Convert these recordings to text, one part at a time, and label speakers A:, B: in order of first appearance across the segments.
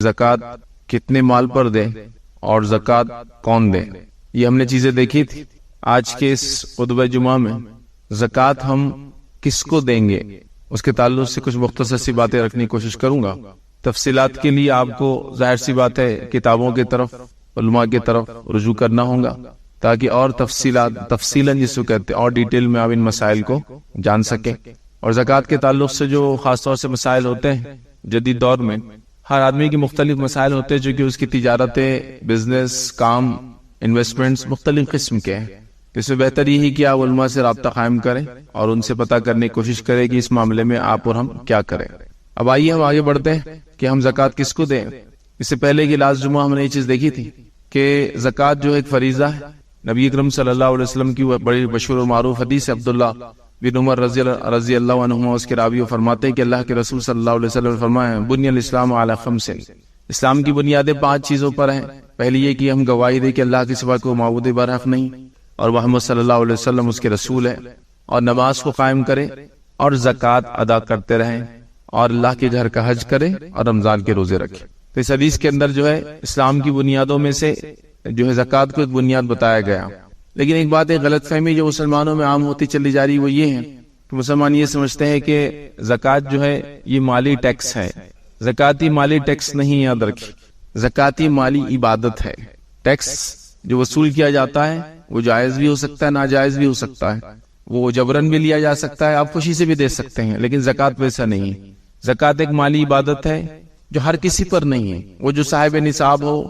A: زکوٰۃ کتنے مال پر دے اور زکوٰۃ کون دے، یہ ہم نے چیزیں دیکھی تھی۔ آج کے اس خطبہ جمعہ میں زکوٰۃ ہم کس کو دیں گے اس کے تعلق سے کچھ مختصر سی باتیں رکھنے کی کوشش کروں گا۔ تفصیلات کے لیے آپ کو ظاہر سی بات ہے کتابوں کی طرف، علماء کی طرف رجوع کرنا ہوگا تاکہ اور تفصیلاً جس کو کہتے ہیں اور ڈیٹیل میں آپ ان مسائل کو جان سکیں۔ اور زکوٰۃ کے تعلق سے جو خاص طور سے مسائل ہوتے ہیں جدید دور میں، ہر آدمی کی مختلف مسائل ہوتے ہیں جو کہ اس کی تجارتیں، بزنس، کام، انویسٹمنٹس مختلف قسم کے ہیں۔ اس میں بہتر یہی کہ آپ علماء سے رابطہ قائم کریں اور ان سے پتہ کرنے کی کوشش کریں کہ اس معاملے میں آپ اور ہم کیا کریں۔ اب آئیے ہم آگے بڑھتے ہیں کہ ہم زکوٰۃ کس کو دیں۔ اس سے پہلے کہ لاسٹ جمعہ ہم نے یہ چیز دیکھی تھی کہ زکوٰۃ جو ایک فریضہ ہے، نبی اکرم صلی اللہ علیہ وسلم کی بڑی مشہور و معروف حدیث عبداللہ بن عمر رضی اللہ عنہما اس کے راوی فرماتے ہیں کہ اللہ کے رسول صلی اللہ علیہ وسلم نے فرمایا بنی الاسلام علی خمس، اسلام کی بنیادیں 5 چیزوں پر ہیں۔ پہلی یہ کہ ہم گواہی دیں کہ اللہ کے سوا کوئی معبود برحق نہیں اور محمد صلی اللہ علیہ وسلم اس کے رسول ہے، اور نماز کو قائم کریں اور زکوٰۃ ادا کرتے رہیں اور اللہ کے گھر کا حج کریں اور رمضان کے روزے رکھیں۔ تو اس حدیث کے اندر جو ہے اسلام کی بنیادوں میں سے جو ہے زکوٰۃ کو ایک بنیاد بتایا گیا۔ لیکن ایک بات، ایک غلط فہمی جو مسلمانوں میں عام ہوتی چلی جا رہی وہ یہ ہے کہ مسلمان یہ سمجھتے ہیں کہ زکوٰۃ جو ہے یہ مالی ٹیکس ہے۔ زکوٰۃ مالی ٹیکس نہیں، یاد رکھیے، زکوٰۃ مالی عبادت ہے۔ ٹیکس جو وصول کیا جاتا ہے وہ جائز بھی ہو سکتا ہے، ناجائز بھی ہو سکتا ہے، وہ جبرن بھی لیا جا سکتا ہے، آپ خوشی سے بھی دے سکتے ہیں، لیکن زکوٰۃ ویسا نہیں ہے۔ زکوٰۃ ایک مالی عبادت ہے جو ہر کسی پر نہیں ہے۔ وہ جو صاحب نصاب ہو،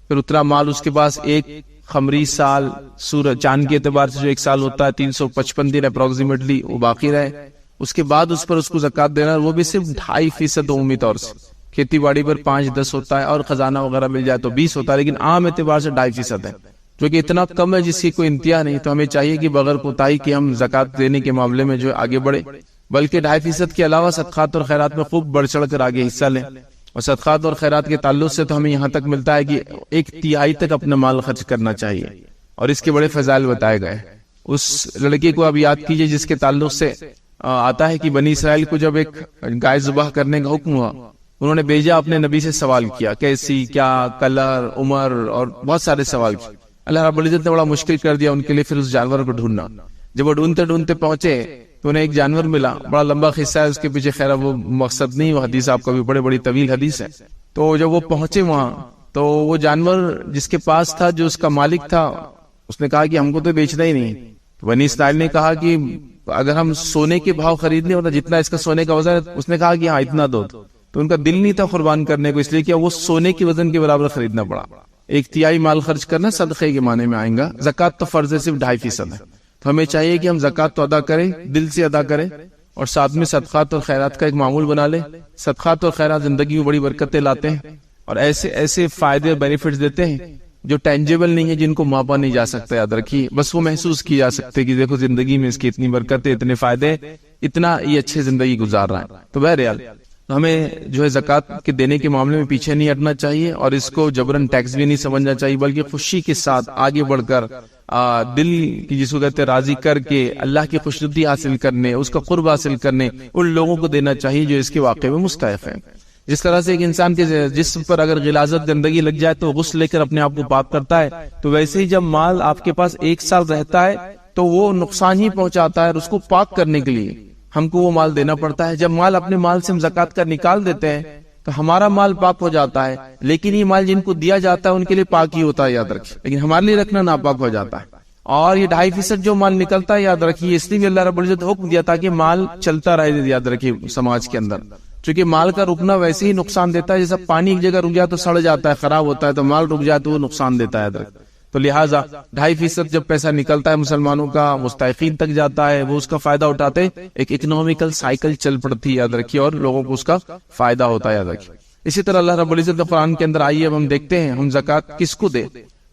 A: پھر اتنا مال اس کے پاس ایک قمری سال، سورج چاند کے اعتبار سے جو 1 سال ہوتا ہے 355 دن اپروکسیمیٹلی وہ باقی رہے، اس کے بعد اس پر اس کو زکوٰۃ دینا، وہ بھی صرف 2.5% عمومی طور سے۔ کھیتی باڑی پر 5-10 ہوتا ہے اور خزانہ وغیرہ مل جائے تو 20 ہوتا ہے، لیکن عام اعتبار سے 2.5% ہے، جو کہ اتنا کم ہے جس کی کوئی انتہا نہیں۔ تو ہمیں چاہیے کہ بغیر کوتاہی کے ہم زکوٰۃ دینے کے معاملے میں جو ہے آگے بڑھے، بلکہ 2.5% کے علاوہ صدقات اور خیرات میں خوب بڑھ چڑھ کر آگے حصہ لیں۔ اور صدقات اور خیرات کے تعلق سے تو ہمیں یہاں تک ملتا ہے کہ 1/3 تک اپنا مال خرچ کرنا چاہیے، اور اس کے بڑے فضائل بتائے گئے۔ اس لڑکے کو اب یاد کیجئے جس کے تعلق سے آتا ہے کہ بنی اسرائیل کو جب ایک گائے ذبح کرنے کا حکم ہوا، انہوں نے بیجا اپنے نبی سے سوال کیا، کیسی، کیا، کلر، عمر، اور بہت سارے سوال کیے۔ اللہ رب العزت نے بڑا مشکل کر دیا ان کے لیے پھر اس جانور کو ڈھونڈنا۔ جب وہ ڈھونڈتے ڈھونڈتے پہنچے تو انہیں ایک جانور ملا، بڑا لمبا قصہ ہے اس کے پیچھے، خیر وہ مقصد نہیں، وہ حدیث آپ کو بھی بڑی طویل حدیث ہے۔ تو جب وہ پہنچے وہاں تو وہ جانور جس کے پاس تھا، جو اس کا مالک تھا، اس نے کہا کہ ہم کو تو بیچنا ہی نہیں۔ بنی اسرائیل نے کہا کہ اگر ہم سونے کے بھاؤ خرید لیں، جتنا اس کا سونے کا وزن ہے، اس نے کہا کہ ہاں اتنا دو۔ تو ان کا دل نہیں تھا قربان کرنے کو، اس لیے کہ وہ سونے کے وزن کے برابر خریدنا پڑا۔ 1/3 مال خرچ کرنا صدقے کے معنی میں آئیں گا۔ زکوٰۃ تو فرض ہے، صرف 2.5% ہے۔ تو ہمیں چاہیے کہ ہم زکوٰۃ تو ادا کریں، دل سے ادا کریں، اور ساتھ میں صدقات اور خیرات کا ایک معمول بنا لیں۔ صدقات اور خیرات زندگی میں بڑی برکتیں لاتے ہیں اور ایسے فائدے اور بینیفٹس دیتے ہیں جو ٹینجیبل نہیں ہے، جن کو ماپا نہیں جا سکتا۔ یاد رکھیے، بس وہ محسوس کی جا سکتے کہ دیکھو زندگی میں اس کی اتنی برکتیں، اتنے فائدے، اتنا یہ اچھے زندگی گزار رہا ہے۔ تو بہرحال ہمیں جو ہے زکوٰۃ کے دینے کے معاملے میں پیچھے نہیں ہٹنا چاہیے، اور اس کو جبرن ٹیکس بھی نہیں سمجھنا چاہیے، بلکہ خوشی کے ساتھ آگے بڑھ کر دل کی جس کو کہتے ہیں راضی کر کے اللہ کی خوشنودی حاصل کرنے، اس کا قرب حاصل کرنے ان لوگوں کو دینا چاہیے جو اس کے واقعے میں مستحق ہیں۔ جس طرح سے ایک انسان کے جسم پر اگر غلاظت گندگی لگ جائے تو غسل لے کر اپنے آپ کو پاک کرتا ہے، تو ویسے ہی جب مال آپ کے پاس 1 سال رہتا ہے تو وہ نقصان ہی پہنچاتا ہے، اور اس کو پاک کرنے کے لیے ہم کو وہ مال دینا پڑتا ہے۔ جب مال اپنے مال سے ہم زکوٰۃ کا نکال دیتے ہیں تو ہمارا مال پاک ہو جاتا ہے، لیکن یہ مال جن کو دیا جاتا ہے ان کے لیے پاک ہی ہوتا ہے، یاد رکھیے، لیکن ہمارے لیے رکھنا ناپاک ہو جاتا ہے۔ اور یہ 2.5% جو مال نکلتا ہے، یاد رکھیے، اس لیے بھی اللہ رب العزت حکم دیا تاکہ مال چلتا رہے، یاد رکھیے، سماج کے اندر، چونکہ مال کا رکنا ویسے ہی نقصان دیتا ہے، جیسا پانی ایک جگہ رک جائے تو سڑ جاتا ہے، خراب ہوتا ہے، تو مال رک جائے تو وہ نقصان دیتا ہے، یاد رکھیے۔ تو لہٰذا 2.5% جب پیسہ نکلتا ہے مسلمانوں کا، مستحقین تک جاتا ہے، وہ اس کا فائدہ اٹھاتے، ایک اکنامیکل سائیکل چل پڑتی ہے، یاد رکھیے، اور لوگوں کو اس کا فائدہ ہوتا ہے، یاد رکھیے۔ اسی طرح اللہ رب العزت نے قرآن کے اندر آئیے اب ہم دیکھتے ہیں ہم زکوٰۃ کس کو دے،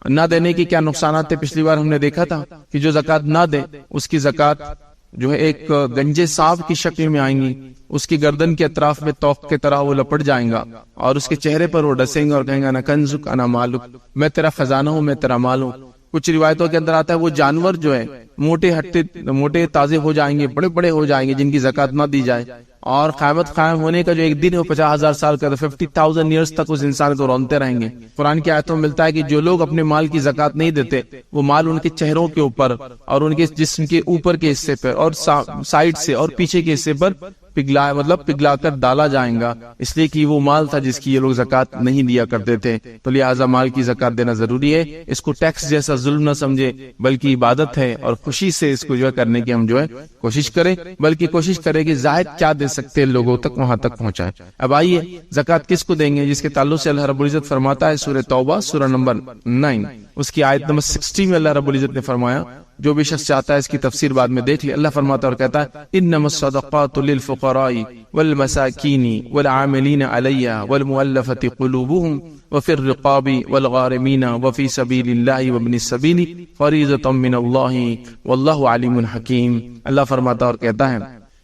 A: نہ دینے کی کیا نقصانات تھے۔ پچھلی بار ہم نے دیکھا تھا کہ جو زکوٰۃ نہ دے اس کی زکوٰۃ جو ہے ایک گنجے سانپ کی شکل میں آئیں گی، اس کی گردن کے اطراف میں توق کی طرح وہ لپٹ جائیں گا، اور اس کے چہرے پر وہ ڈسیں گے اور کہیں گے انا کنزک انا مالک، میں تیرا خزانہ ہوں، میں تیرا مال ہوں۔ کچھ روایتوں کے اندر آتا ہے وہ جانور جو ہے موٹے تازے ہو جائیں گے، بڑے بڑے ہو جائیں گے جن کی زکوٰۃ نہ دی جائے، اور قیامت قائم ہونے کا جو ایک دن ہے وہ 50,000 سال کا، 50,000 ایئرز تک اس انسان کو رونتے رہیں گے۔ قرآن کی آیتوں میں ملتا ہے کہ جو لوگ اپنے مال کی زکات نہیں دیتے وہ مال ان کے چہروں کے اوپر اور ان کے جسم کے اوپر کے حصے پر اور سائڈ سے اور پیچھے کے حصے پر پگھلا کر ڈالا جائیں گا، اس لیے کہ وہ مال تھا جس کی یہ لوگ زکات نہیں دیا کرتے تھے۔ تو لہٰذا مال کی زکات دینا ضروری ہے، اس کو ٹیکس جیسا ظلم نہ سمجھے بلکہ عبادت ہے، اور خوشی سے اس کو جو ہے کرنے کی ہم جو ہے کوشش کریں، بلکہ کوشش کریں کہ زائد کیا دے سکتے لوگوں تک وہاں تک پہنچائیں۔ اب آئیے زکات کس کو دیں گے، جس کے تعلق سے اللہ رب العزت فرماتا ہے سورہ توبہ سورہ نمبر 9 اس کی آیت نمبر 60 میں اللہ رب العزت نے فرمایا، جو بھی شخص چاہتا ہے اس کی تفسیر بعد میں دیکھ لے، اللہ فرماتا اور کہتا ہے انما الصدقات للفقراء والمساکین والعاملین علیہا والمؤلفۃ قلوبهم وفي الرقاب والغارمین وفي سبیل اللہ وابن السبیل فریضۃ من اللہ واللہ علیم حکیم۔ اللہ فرماتا اور کہتا ہے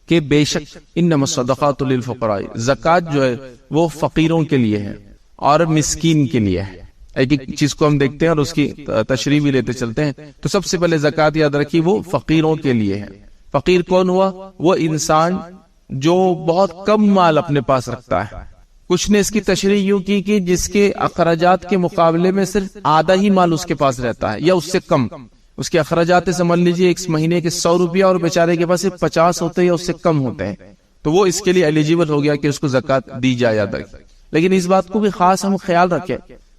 A: کہ بے شک انما الصدقات للفقراء، زکات جو ہے وہ فقیروں کے لیے ہے اور مسکین کے لیے ہے۔ ایک ایک چیز کو ہم دیکھتے ہیں اور اس کی تشریح بھی لیتے چلتے ہیں۔ تو سب سے پہلے زکات یاد رکھی وہ فقیروں کے لیے ہے۔ فقیر کون ہوا؟ وہ انسان جو بہت کم مال اپنے پاس رکھتا ہے۔ کچھ نے اس کی تشریح یوں کی کہ جس کے اخراجات کے مقابلے میں صرف آدھا ہی مال اس کے پاس رہتا ہے یا اس سے کم، اس کے اخراجات سمجھ لیجیے ایک مہینے کے 100 روپیہ اور بیچارے کے پاس صرف 50 ہوتے ہیں یا اس سے کم ہوتے ہیں، تو وہ اس کے لیے ایلیجیبل ہو گیا کہ اس کو زکات دی جائے یاد رکھیں۔ لیکن اس بات کو بھی خاص ہم خیال رکھیں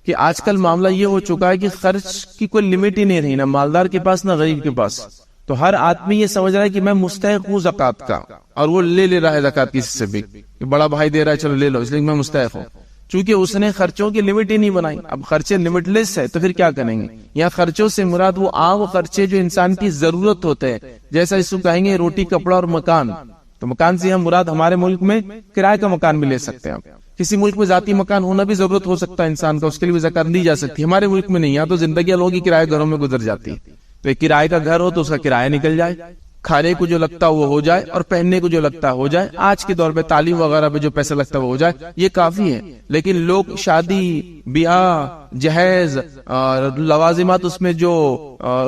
A: کہ آج کل معاملہ یہ ہو چکا ہے کہ خرچ کی کوئی لمٹ ہی نہیں رہی، نہ مالدار کے پاس نہ غریب کے پاس۔ تو ہر آدمی یہ سمجھ رہا ہے کہ میں مستحق ہوں زکات کا، اور وہ لے رہا ہے زکات کسی سے بھی کہ بڑا بھائی دے رہا ہے چلو لے لو، اس لیے میں مستحق ہوں، چونکہ اس نے خرچوں کی لمٹ ہی نہیں بنائی۔ اب خرچے لمٹ لیس ہے تو پھر کیا کریں گے؟ یہاں خرچوں سے مراد وہ عام خرچے جو انسان کی ضرورت ہوتے ہیں، جیسا اس کو کہیں گے روٹی کپڑا اور مکان۔ تو مکان سے ہم مراد ہمارے ملک میں کرائے کا مکان بھی لے سکتے ہیں، کسی ملک میں ذاتی مکان ہونا بھی ضرورت ہو سکتا ہے انسان کا، اس کے لیے بھی زکات دی جا سکتی ہے۔ ہمارے ملک میں نہیں، یہاں تو زندگی لوگوں کی کرائے گھروں میں گزر جاتی ہے۔ تو ایک کرائے کا گھر ہو تو اس کا کرایہ نکل جائے، کھانے کو جو لگتا ہے وہ ہو جائے اور پہننے کو جو لگتا ہے ہو جائے، آج کے دور پہ تعلیم وغیرہ پہ جو پیسہ لگتا ہے وہ ہو جائے، یہ کافی ہے۔ لیکن لوگ شادی بیاہ جہیز اور لوازمات اس میں جو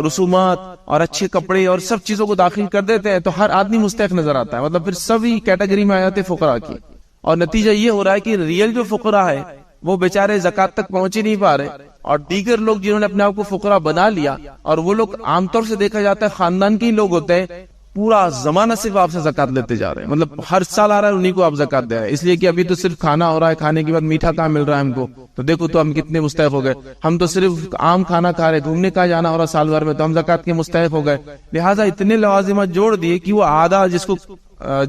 A: رسومات اور اچھے کپڑے اور سب چیزوں کو داخل کر دیتے ہیں تو ہر آدمی مستحق نظر آتا ہے، مطلب پھر سبھی کیٹیگری میں آ جاتے فقراء کی، اور نتیجہ یہ ہو رہا ہے کہ ریئل جو فقراء ہے وہ بیچارے زکات تک پہنچ ہی نہیں پا رہے، اور دیگر لوگ جنہوں نے اپنے آپ کو فقراء بنا لیا، اور وہ لوگ عام طور سے دیکھا جاتا ہے خاندان کے لوگ ہوتے ہیں، پورا زمانہ صرف آپ سے زکات لیتے جا رہے ہیں، مطلب ہر سال آ رہا ہے انہیں کو آپ زکات دے رہے ہیں، اس لیے کہ ابھی تو صرف کھانا ہو رہا ہے، کھانے کے بعد میٹھا کہاں مل رہا ہے ہم کو، تو دیکھو تو ہم کتنے مستحق ہو گئے، ہم تو صرف عام کھانا کھا رہے، گھومنے کا جانا ہو رہا سال بھر میں تو ہم زکات کے مستحق ہو گئے۔ لہٰذا اتنے لوازمات جوڑ دیے کہ وہ آدھا، جس کو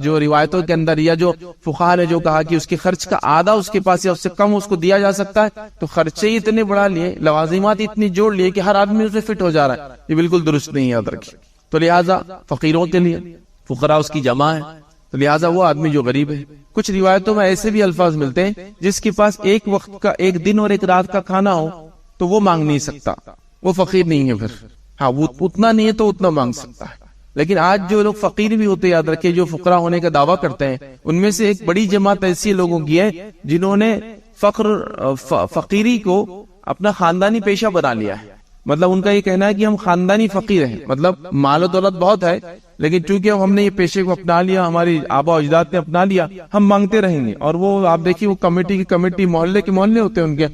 A: جو روایتوں کے اندر یا جو فقہاء نے جو کہا کہ اس کے خرچ کا آدھا اس کے پاس یا اس سے کم اس کو دیا جا سکتا ہے، تو خرچے ہی اتنے بڑھا لیے، لوازمات اتنی جوڑ لیے کہ ہر آدمی اس میں فٹ ہو جا رہا ہے، یہ بالکل درست نہیں، یاد رکھیے۔ تو لہٰذا فقیروں کے لیے، فقراء اس کی جمع ہے، تو لہٰذا وہ آدمی جو غریب ہے۔ کچھ روایتوں میں ایسے بھی الفاظ ملتے ہیں جس کے پاس ایک وقت کا، ایک دن اور ایک رات کا کھانا ہو تو وہ مانگ نہیں سکتا، وہ فقیر نہیں ہے، پھر ہاں وہ اتنا نہیں ہے تو اتنا مانگ سکتا ہے۔ لیکن آج جو لوگ فقیر بھی ہوتے، یاد رکھیں، جو فقراء ہونے کا دعویٰ کرتے ہیں، ان میں سے ایک بڑی جماعت ایسی لوگوں کی ہے جنہوں نے فقیری کو اپنا خاندانی پیشہ بنا لیا ہے، مطلب ان کا یہ کہنا ہے کہ ہم خاندانی فقیر ہیں، مطلب مال و دولت بہت ہے لیکن چونکہ ہم نے یہ پیشے کو اپنا لیا، ہماری آبا و اجداد نے اپنا لیا، ہم مانگتے رہیں گے۔ اور وہ آپ دیکھیے وہ کمیٹی کی کمیٹی، محلے کے محلے ہوتے ہیں ان کے،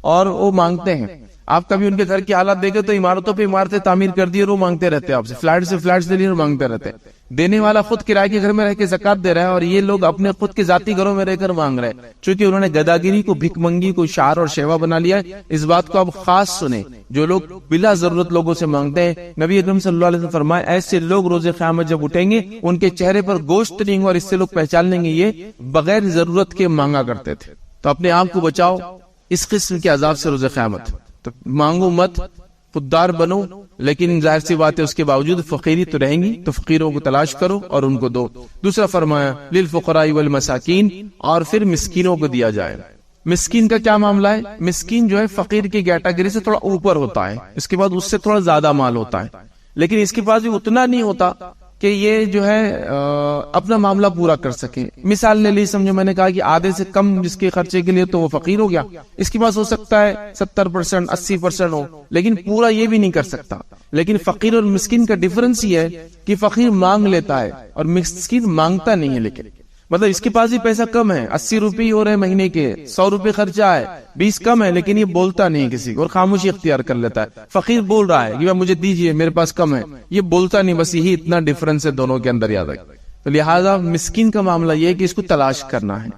A: اور وہ مانگتے ہیں۔ آپ کبھی ان کے گھر کے حالات دیکھیں تو عمارتوں پہ عمارتیں تعمیر کر دی اور وہ مانگتے رہتے ہیں آپ سے، فلیٹ سے فلیٹ دے لیے اور مانگتے رہتے ہیں۔ دینے والا خود کرائے کے گھر میں رہ کے زکات دے رہا ہے اور یہ لوگ اپنے خود کے ذاتی گھروں میں رہ کر مانگ رہے ہیں، چونکہ انہوں نے گداگیری کو بھک منگی کو شعار اور شیوا بنا لیا ہے۔ اس بات کو آپ خاص سنیں، جو لوگ بلا ضرورت لوگوں سے مانگتے ہیں، نبی اکرم صلی اللہ علیہ وسلم فرمائے ایسے لوگ روز قیامت جب اٹھیں گے ان کے چہرے پر گوشت نہیں ہوں، اور اس سے لوگ پہچان لیں گے یہ بغیر ضرورت کے مانگا کرتے تھے۔ تو اپنے آپ کو بچاؤ اس قسم کے عذاب سے روز قیامت، تو مانگو مت، خوددار بنو، لیکن ظاہر سی بات ہے اس کے باوجود فقیری تو رہیں گی، تو فقیروں کو تلاش کرو اور ان کو دو۔ دوسرا فرمایا للفقراء والمساکین، اور پھر مسکینوں کو دیا جائے۔ مسکین کا کیا معاملہ ہے؟ مسکین جو ہے فقیر کی کیٹیگری سے تھوڑا اوپر ہوتا ہے، اس کے بعد اس سے تھوڑا زیادہ مال ہوتا ہے، لیکن اس کے پاس بھی اتنا نہیں ہوتا کہ یہ جو ہے اپنا معاملہ پورا کر سکے۔ مثال لے لی، سمجھو میں نے کہا کہ آدھے سے کم جس کے خرچے کے لیے تو وہ فقیر ہو گیا، اس کے پاس ہو سکتا ہے 70% 80% ہو، لیکن پورا یہ بھی نہیں کر سکتا۔ لیکن فقیر اور مسکین کا ڈیفرنس یہ ہے کہ فقیر مانگ لیتا ہے اور مسکین مانگتا نہیں ہے۔ لیکن مطلب اس کے پاس بھی پیسہ کم ہے، 80 روپے ہو رہے مہینے کے، 100 روپے خرچہ ہے، 20 کم ہے، لیکن یہ بولتا نہیں کسی کو اور خاموشی اختیار کر لیتا ہے. فقیر بول رہا ہے کہ مجھے دیجئے، میرے پاس کم ہے، یہ بولتا نہیں. بس یہی اتنا ڈفرنس ہے دونوں کے اندر، یاد رکھیں. تو لہٰذا مسکین کا معاملہ یہ ہے کہ اس کو تلاش کرنا ہے.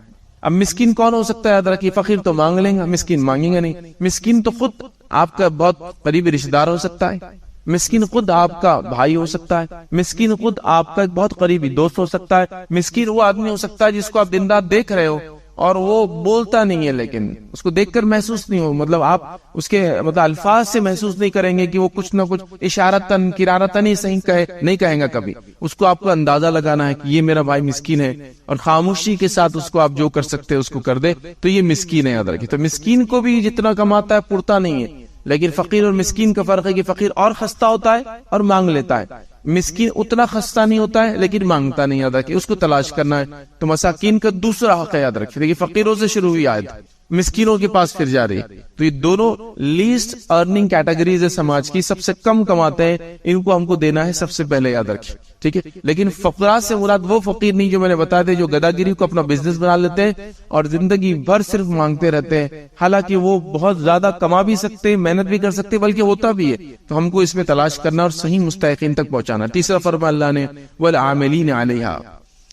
A: اب مسکین کون ہو سکتا ہے؟ یاد رکھیے، فقیر تو مانگ لیں گا، مسکین مانگیں گا نہیں. مسکین تو خود آپ کا بہت قریبی رشتہ دار ہو سکتا ہے، مسکین خود آپ کا بھائی ہو سکتا ہے، مسکین خود آپ کا ایک بہت قریبی دوست ہو سکتا ہے. مسکین وہ آدمی ہو سکتا ہے جس کو آپ دن رات دیکھ رہے ہو اور وہ بولتا نہیں ہے، لیکن اس کو دیکھ کر محسوس نہیں ہو، مطلب آپ اس کے الفاظ سے محسوس نہیں کریں گے کہ وہ کچھ نہ کچھ اشارتاً کرارتاً ہی صحیح نہیں کہیں گا کبھی. اس کو آپ کو اندازہ لگانا ہے کہ یہ میرا بھائی مسکین ہے، اور خاموشی کے ساتھ اس کو آپ جو کر سکتے ہیں اس کو کر دے، تو یہ مسکین ہے. یاد رکھیے، تو مسکین کو بھی جتنا کماتا ہے پورتا نہیں ہے، لیکن فقیر اور مسکین کا فرق ہے کہ فقیر اور خستہ ہوتا ہے اور مانگ لیتا ہے، مسکین اتنا خستہ نہیں ہوتا ہے لیکن مانگتا نہیں. یاد رکھیے، اس کو تلاش کرنا ہے. تو مساکین کا دوسرا حق ہے، یاد رکھیے. دیکھیے، فقیروں سے شروع ہوئی آیت، مسکینوں کے پاس پھر جا رہی. تو یہ دونوں لیسٹ ارننگ کیٹیگریز ہے سماج کی، سب سے کم کماتے ہیں، ان کو ہم کو دینا ہے سب سے پہلے. یاد رکھیے، ٹھیک ہے. لیکن فقراء سے مراد وہ فقیر نہیں جو میں نے بتایا تھے، جو گداگیری کو اپنا بزنس بنا لیتے ہیں اور زندگی بھر صرف مانگتے رہتے ہیں، حالانکہ وہ بہت زیادہ کما بھی سکتے ہیں، محنت بھی کر سکتے ہیں، بلکہ ہوتا بھی ہے. تو ہم کو اس میں تلاش کرنا اور صحیح مستحقین تک پہنچانا. تیسرا فرمان اللہ نے والعاملین علیہا،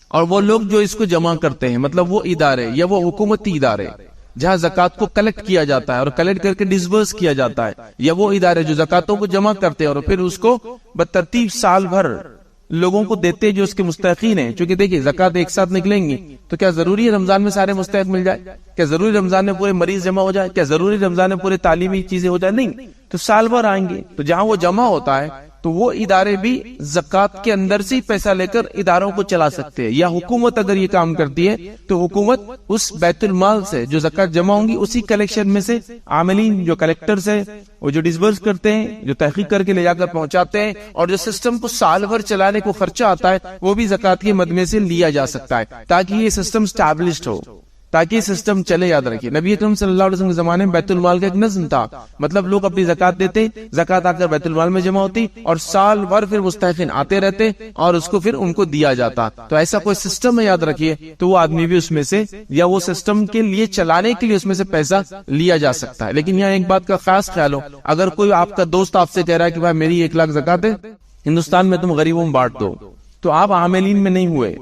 A: اور وہ لوگ جو اس کو جمع کرتے ہیں، مطلب وہ ادارے یا وہ حکومتی ادارے جہاں زکوٰۃ کو کلیکٹ کیا جاتا ہے اور کلیکٹ کر کے ڈسبرس کیا جاتا ہے، یا وہ ادارے جو زکوٰۃوں کو جمع کرتے ہیں اور پھر اس کو بترتیب سال بھر لوگوں کو دیتے جو اس کے مستحقین ہیں. چونکہ دیکھیے، زکوٰۃ ایک ساتھ نکلیں گی تو کیا ضروری ہے رمضان میں سارے مستحق مل جائے؟ کیا ضروری رمضان میں پورے مریض جمع ہو جائے؟ کیا ضروری رمضان میں پورے تعلیمی چیزیں ہو جائے؟ نہیں. تو سال بھر آئیں گے، تو جہاں وہ جمع ہوتا ہے تو وہ ادارے بھی زکوٰۃ کے اندر سے پیسہ لے کر اداروں کو چلا سکتے ہیں. یا حکومت اگر یہ کام کرتی ہے تو حکومت اس بیت المال سے جو زکوٰۃ جمع ہوں گی اسی کلیکشن میں سے عاملین جو کلیکٹرز ہیں، وہ جو ڈسبرس کرتے ہیں، جو تحقیق کر کے لے جا کر پہنچاتے ہیں، اور جو سسٹم کو سال بھر چلانے کو خرچہ آتا ہے، وہ بھی زکوٰۃ کے مد میں سے لیا جا سکتا ہے، تاکہ یہ سسٹم اسٹیبلشڈ ہو، تاکہ یہ سسٹم چلے. یاد رکھیے، نبی اکرم صلی اللہ علیہ وسلم کے زمانے میں بیت المال کا ایک نظم تھا. مطلب لوگ اپنی زکوٰۃ دیتے، زکوٰۃ آ کر بیت المال میں جمع ہوتی اور سال بھر پھر مستحقین آتے رہتے اور اس کو پھر ان کو دیا جاتا. تو ایسا کوئی سسٹم ہے، یاد رکھیے، تو وہ آدمی بھی اس میں سے یا وہ سسٹم کے لیے چلانے کے لیے اس میں سے پیسہ لیا جا سکتا ہے. لیکن یہاں ایک بات کا خاص خیال ہو، اگر کوئی آپ کا دوست آپ سے کہہ رہا ہے کہ بھائی میری 1 لاکھ زکوٰۃ ہے، ہندوستان میں تم غریبوں میں بانٹ دو، تو آپ عاملین میں نہیں ہوئے،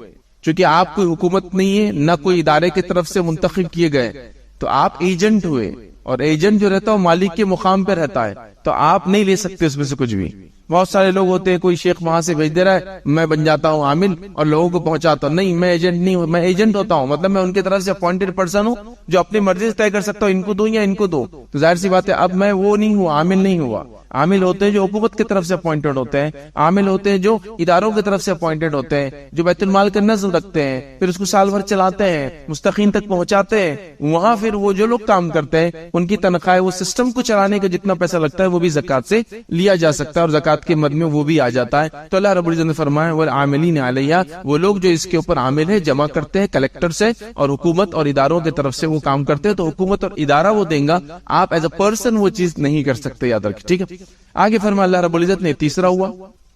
A: چونکہ آپ کوئی حکومت نہیں ہے، نہ کوئی ادارے کی طرف سے منتخب کیے گئے، تو آپ ایجنٹ ہوئے، اور ایجنٹ جو رہتا ہے وہ مالک کے مقام پہ رہتا ہے، تو آپ نہیں لے سکتے اس میں سے کچھ بھی. بہت سارے لوگ ہوتے ہیں، کوئی شیخ وہاں سے بھیج دے رہا ہے، میں بن جاتا ہوں عامل اور لوگوں کو پہنچاتا ہوں. نہیں، میں ایجنٹ نہیں ہوں، میں ایجنٹ ہوتا ہوں، مطلب میں ان کی طرف سے اپوائنٹڈ پرسن ہوں جو اپنی مرضی سے طے کر سکتا ہوں ان کو دوں یا ان کو دو. تو ظاہر سی بات ہے اب میں وہ نہیں ہوں، عامل نہیں ہوا. عامل ہوتے ہیں جو حکومت کی طرف سے اپوائنٹڈ ہوتے ہیں، عامل ہوتے ہیں جو اداروں کی طرف سے اپوائنٹڈ ہوتے ہیں، جو بیت المال کا نظم رکھتے ہیں، پھر اس کو سال بھر چلاتے ہیں، مستحقین تک پہنچاتے ہیں. وہاں پھر وہ جو لوگ کام کرتے ہیں ان کی تنخواہ، وہ سسٹم کو چلانے کا جتنا پیسہ لگتا ہے وہ بھی زکوٰۃ سے لیا جا سکتا ہے، اور زکوٰۃ کے مد میں وہ بھی آ جاتا ہے. تو اللہ رب العزت نے فرمایا والعاملین علیہا، وہ لوگ جو اس کے اوپر عامل ہے، جمع کرتے ہیں کلیکٹر سے اور حکومت اور اداروں کی طرف سے وہ کام کرتے ہیں، تو حکومت اور ادارہ وہ دیں گا، آپ ایز اے پرسن وہ چیز نہیں کر سکتے. یاد رکھیں، ٹھیک ہے. آگے فرمایا اللہ رب العزت نے، تیسرا ہوا.